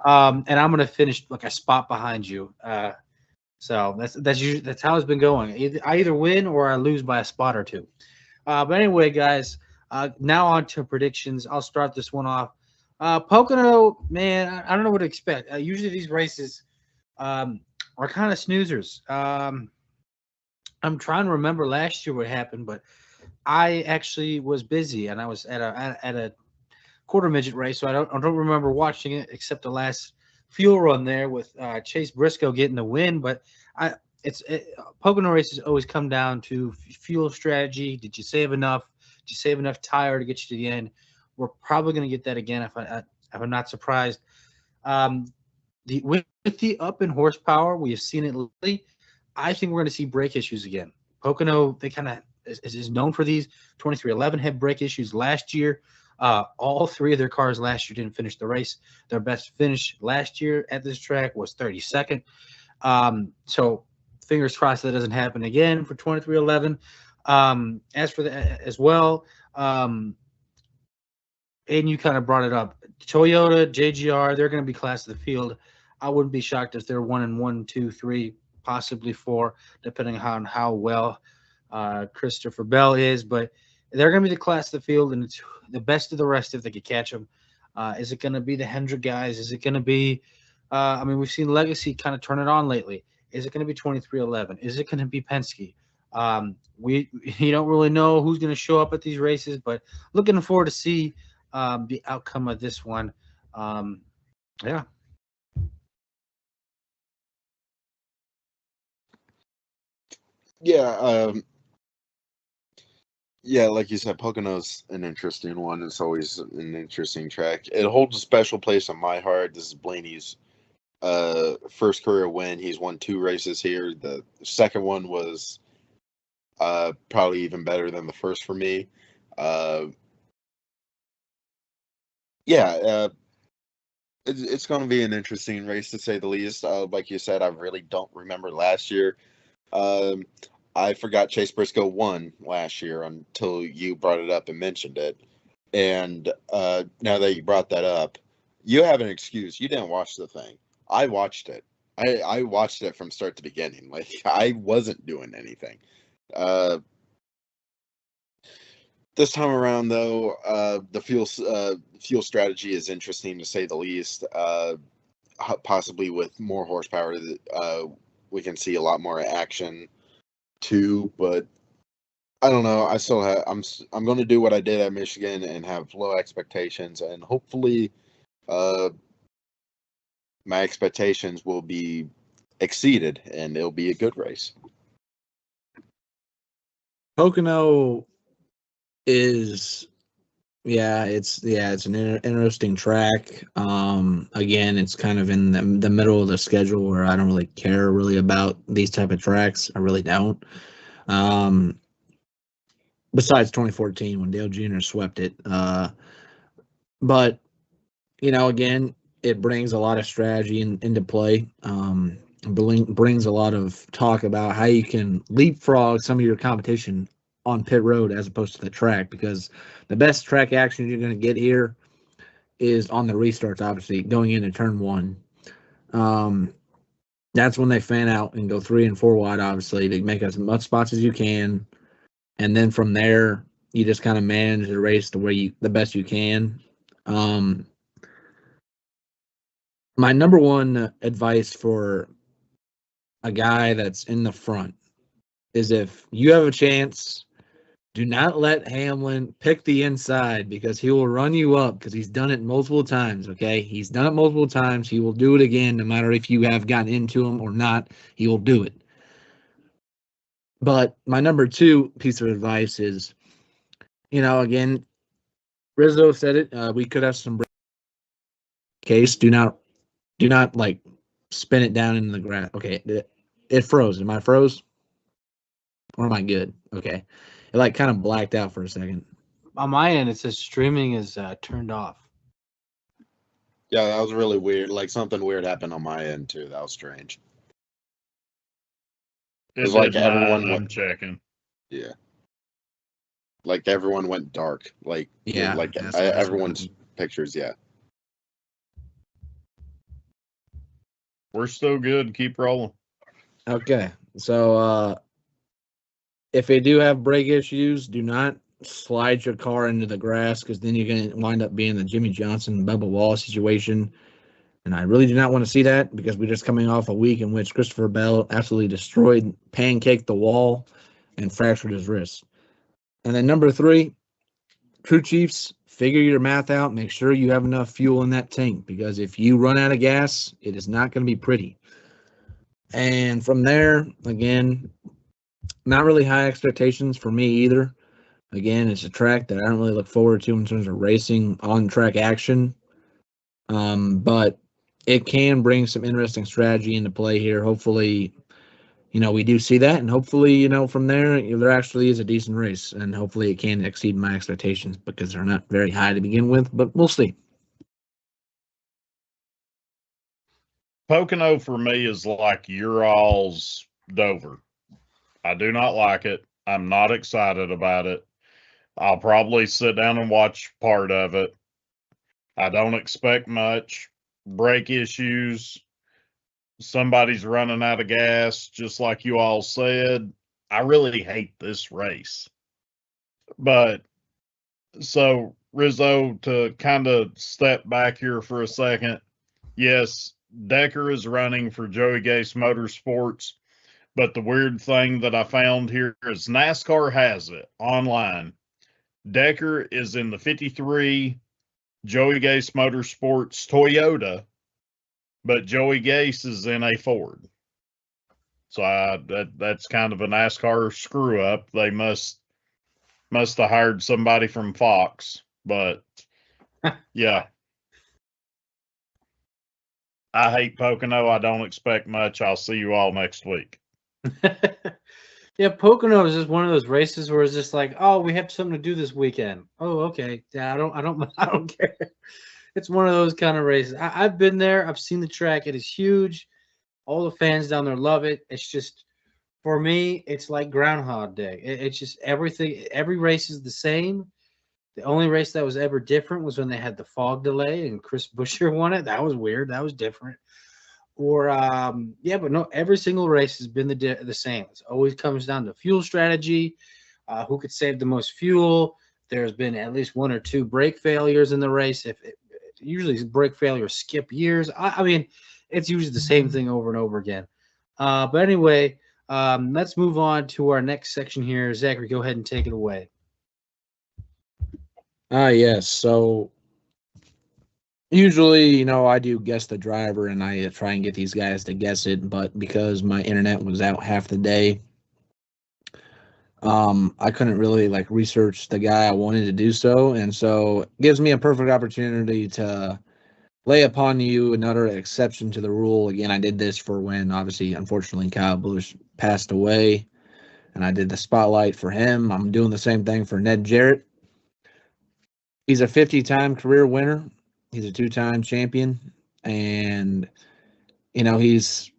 And I'm going to finish like a spot behind you. So that's how it's been going. I either win or I lose by a spot or 2. But anyway, guys, now on to predictions. I'll start this one off. Pocono, man, I don't know what to expect. Usually these races are kind of snoozers. I'm trying to remember last year what happened, but I actually was busy and I was at a quarter midget race, so I don't remember watching it except the last fuel run there with Chase Briscoe getting the win. But Pocono races always come down to fuel strategy. Did you save enough? Did you save enough tire to get you to the end? We're probably going to get that again if I'm not surprised. With the up in horsepower, we have seen it lately. I think we're going to see brake issues again. Pocono, they kind of is known for these. 2311 had brake issues last year. All 3 of their cars last year didn't finish the race. Their best finish last year at this track was 32nd. So fingers crossed that doesn't happen again for 2311. As for as well, and you kind of brought it up. Toyota, JGR, they're going to be class of the field. I wouldn't be shocked if they're 1 and 1, 2, 3, possibly 4, depending on how well Christopher Bell is, but they're going to be the class of the field, and it's the best of the rest if they could catch them. Is it going to be the Hendrick guys? Is it going to be? I mean, we've seen Legacy kind of turn it on lately. Is it going to be 2311? Is it going to be Penske? We you don't really know who's going to show up at these races, but looking forward to see the outcome of this one. Yeah. Yeah, yeah, like you said, Pocono's an interesting one. It's always an interesting track. It holds a special place in my heart. This is Blaney's first career win. He's won 2 races here. The second one was probably even better than the first for me. Yeah, it's going to be an interesting race to say the least. Like you said, I really don't remember last year. I forgot Chase Briscoe won last year until you brought it up and mentioned it. And now that you brought that up, you have an excuse. You didn't watch the thing. I watched it. I watched it from start to beginning. Like, I wasn't doing anything. This time around, though, the fuel strategy is interesting to say the least. Possibly with more horsepower, we can see a lot more action too. But I don't know. I still have. I'm going to do what I did at Michigan and have low expectations, and hopefully, my expectations will be exceeded, and it'll be a good race. Pocono is, it's an interesting track. Again, it's kind of in the middle of the schedule where I don't really care really about these type of tracks. I really don't. Besides 2014 when Dale Jr. swept it. But again, it brings a lot of strategy into play. Brings a lot of talk about how you can leapfrog some of your competition on pit road as opposed to the track, because the best track action you're going to get here is on the restarts, obviously, going into turn 1. That's when they fan out and go 3 and 4 wide, obviously, to make as much spots as you can. And then from there, you just kind of manage the race the best you can. My number one advice for a guy that's in the front is, if you have a chance, do not let Hamlin pick the inside, because he will run you up, because he's done it multiple times, okay? He's done it multiple times. He will do it again, no matter if you have gotten into him or not. He will do it. But my number 2 piece of advice is, again, Rizzo said it. We could have some case. Do not like spin it down into the grass. Okay, it froze. Am I froze? Or am I good? Okay. It like kind of blacked out for a second. On my end, it says streaming is turned off. Yeah, that was really weird. Like, something weird happened on my end too. That was strange. It was like everyone. I'm checking. Yeah. Like, everyone went dark. Like, yeah, like that's everyone's pictures. Yeah. We're still good. Keep rolling. Okay, so if they do have brake issues, do not slide your car into the grass, because then you're going to wind up being the Jimmy Johnson, Bubba Wallace situation. And I really do not want to see that, because we're just coming off a week in which Christopher Bell absolutely pancaked the wall, and fractured his wrist. And then number 3, crew chiefs, figure your math out. Make sure you have enough fuel in that tank, because if you run out of gas, it is not going to be pretty. And from there, again, not really high expectations for me either. Again, it's a track that I don't really look forward to in terms of racing on-track action. But it can bring some interesting strategy into play here. Hopefully, we do see that, and hopefully, from there actually is a decent race, and hopefully it can exceed my expectations, because they're not very high to begin with, but we'll see. Pocono for me is like your all's Dover. I do not like it. I'm not excited about it. I'll probably sit down and watch part of it. I don't expect much. Brake issues. Somebody's running out of gas, just like you all said. I really hate this race. But so Rizzo, to kind of step back here for a second, yes, Decker is running for Joey Gase Motorsports. But the weird thing that I found here is NASCAR has it online. Decker is in the 53 Joey Gase Motorsports Toyota, but Joey Gase is in a Ford. So that's kind of a NASCAR screw up. They must have hired somebody from Fox, but yeah. I hate Pocono. I don't expect much. I'll see you all next week. Yeah, Pocono is just one of those races where it's just like, oh, we have something to do this weekend. Oh, okay. Yeah, I don't care. It's one of those kind of races. I've been there. I've seen the track. It is huge. All the fans down there love it. It's just, for me, it's like Groundhog Day. It's just everything. Every race is the same. The only race that was ever different was when they had the fog delay and Chris Buescher won it. That was weird. That was different. Or yeah, but no, every single race has been the same. It always comes down to fuel strategy, who could save the most fuel. There's been at least one or two brake failures in the race. Usually brake failures skip years. I mean, it's usually the same thing over and over again. But anyway, let's move on to our next section here. Zachary, go ahead and take it away. Yes. So usually, I do guess the driver, and I try and get these guys to guess it. But because my internet was out half the day, I couldn't really research the guy I wanted to do so, and so it gives me a perfect opportunity to lay upon you another exception to the rule. Again, I did this for when, obviously, unfortunately, Kyle Busch passed away, and I did the spotlight for him. I'm doing the same thing for Ned Jarrett. He's a 50-time career winner. He's a 2-time champion, and he's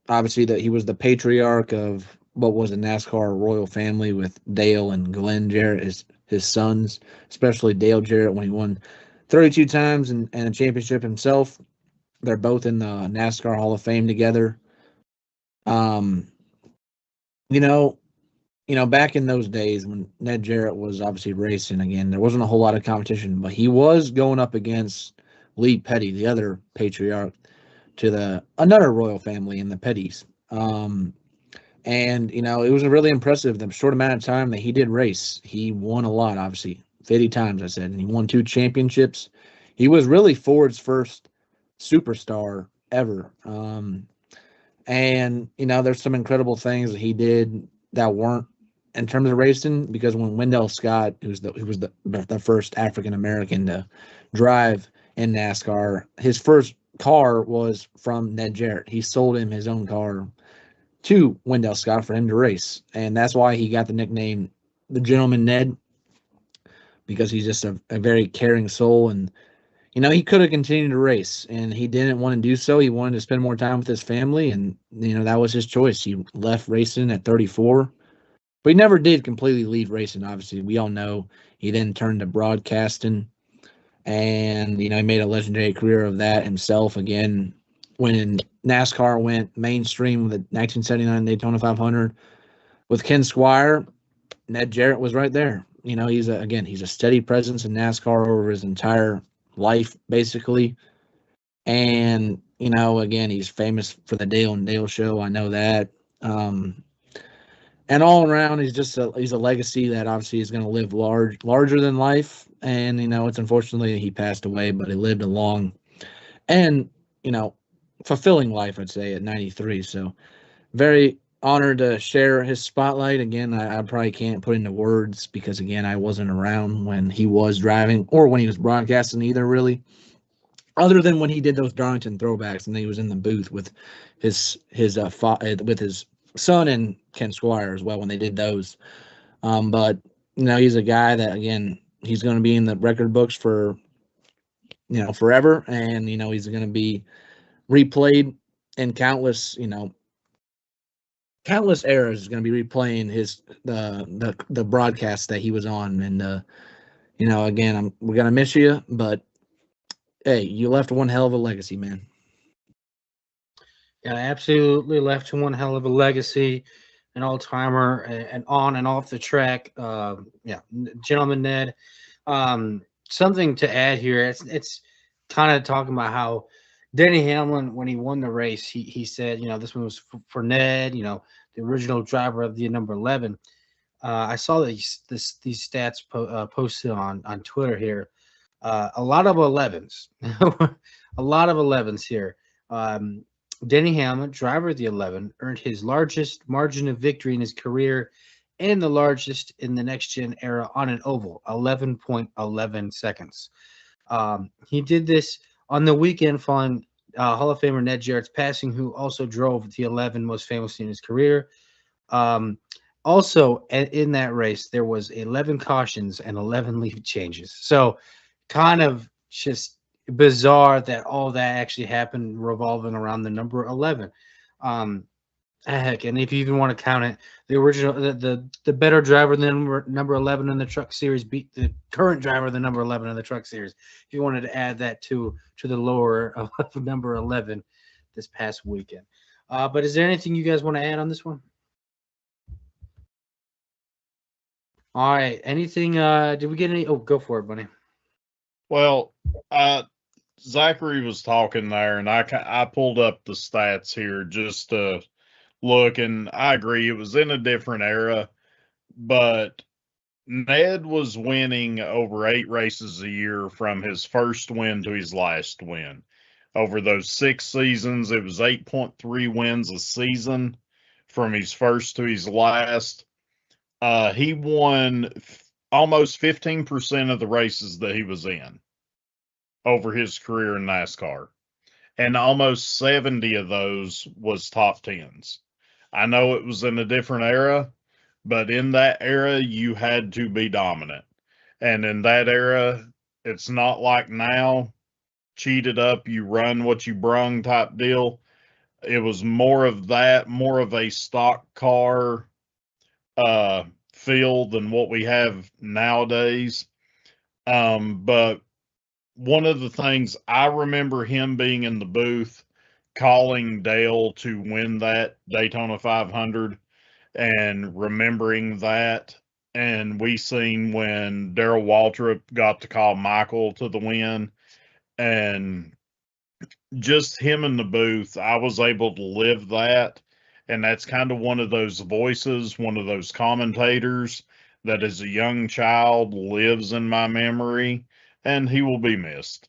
obviously he was the patriarch of what was the NASCAR royal family with Dale and Glenn Jarrett, his sons, especially Dale Jarrett when he won 32 times and a championship himself. They're both in the NASCAR Hall of Fame together. Back in those days when Ned Jarrett was obviously racing again, there wasn't a whole lot of competition, but he was going up against Lee Petty, the other patriarch to another royal family in the Pettys. And it was really impressive the short amount of time that he did race. He won a lot, obviously, 50 times, I said, and he won 2 championships. He was really Ford's first superstar ever. And there's some incredible things that he did that weren't in terms of racing, because when Wendell Scott, who was the first African American to drive in NASCAR, his first car was from Ned Jarrett. He sold him his own car to Wendell Scott for him to race, and that's why he got the nickname the Gentleman Ned, because he's just a very caring soul. And he could have continued to race, and he didn't want to do so. He wanted to spend more time with his family, and that was his choice. He left racing at 34, but he never did completely leave racing. Obviously, we all know he then turned to broadcasting, and he made a legendary career of that himself. Again, when NASCAR went mainstream with the 1979 Daytona 500 with Ken Squire, Ned Jarrett was right there. He's a steady presence in NASCAR over his entire life, basically. And, again, he's famous for the Dale and Dale show. I know that. And all around, he's a legacy that obviously is going to live larger than life. And, it's unfortunately that he passed away, but he lived a long and, fulfilling life, I'd say, at 93. So very honored to share his spotlight. Again, I probably can't put into words because, again, I wasn't around when he was driving or when he was broadcasting either, really, other than when he did those Darlington throwbacks and he was in the booth with his son and Ken Squire as well when they did those. But he's a guy that, again, he's going to be in the record books for forever, and he's going to be replayed in countless eras. Is going to be replaying the broadcast that he was on. And again, we're going to miss you, but hey, you left one hell of a legacy, man. Yeah, I absolutely left one hell of a legacy. an all-timer and on and off the track. Yeah, gentleman Ned. Something to add here. It's kind of talking about how Denny Hamlin, when he won the race, he said, this one was for Ned, the original driver of the number 11. I saw these stats posted on Twitter here. A lot of 11s, a lot of 11s here. Denny Hamlin, driver of the 11, earned his largest margin of victory in his career and the largest in the next gen era on an oval, 11.11 seconds. He did this on the weekend following Hall of Famer Ned Jarrett's passing, who also drove the 11 most famously in his career. Also, in that race, there was 11 cautions and 11 lead changes. So kind of just bizarre that all that actually happened revolving around the number 11. Heck, and if you even want to count it, the original, the better driver than number 11 in the Truck Series beat the current driver, the number 11 in the Truck Series. If you wanted to add that to the lower of number 11 this past weekend. But is there anything you guys want to add on this one? All right. Anything? Did we get any? Oh, go for it, Bunny. Well, Zachary was talking there, and I pulled up the stats here just to look, and I agree it was in a different era, but Ned was winning over 8 races a year from his first win to his last win. Over those 6 seasons, it was 8.3 wins a season from his first to his last. He won almost 15% of the races that he was in over his career in NASCAR. And almost 70 of those was top 10s. I know it was in a different era, but in that era, you had to be dominant. And in that era, it's not like now, cheated up, you run what you brung type deal. It was more of that, more of a stock car feel than what we have nowadays. But one of the things I remember him being in the booth calling Dale to win that Daytona 500 and remembering that. And we seen when Darrell Waltrip got to call Michael to the win, and just him in the booth, I was able to live that. And that's kind of one of those voices, one of those commentators that as a young child lives in my memory, and he will be missed.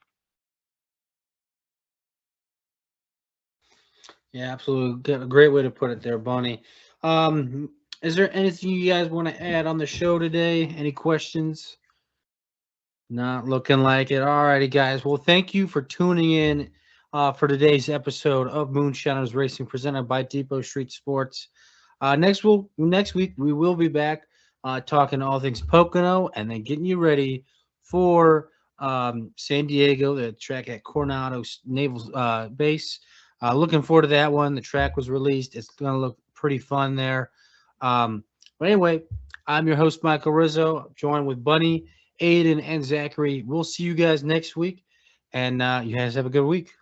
Yeah, absolutely. Great way to put it there, Bonnie. Is there anything you guys want to add on the show today? Any questions? Not looking like it. All righty, guys. Well, thank you for tuning in for today's episode of Moonshiners Racing presented by Depot Street Sports. Next week, we will be back talking all things Pocono and then getting you ready for San Diego, the track at Coronado Naval Base. Looking forward to that one. The track was released. It's going to look pretty fun there. But anyway, I'm your host, Michael Rizzo, joined with Bunny, Aiden, and Zachary. We'll see you guys next week, and you guys have a good week.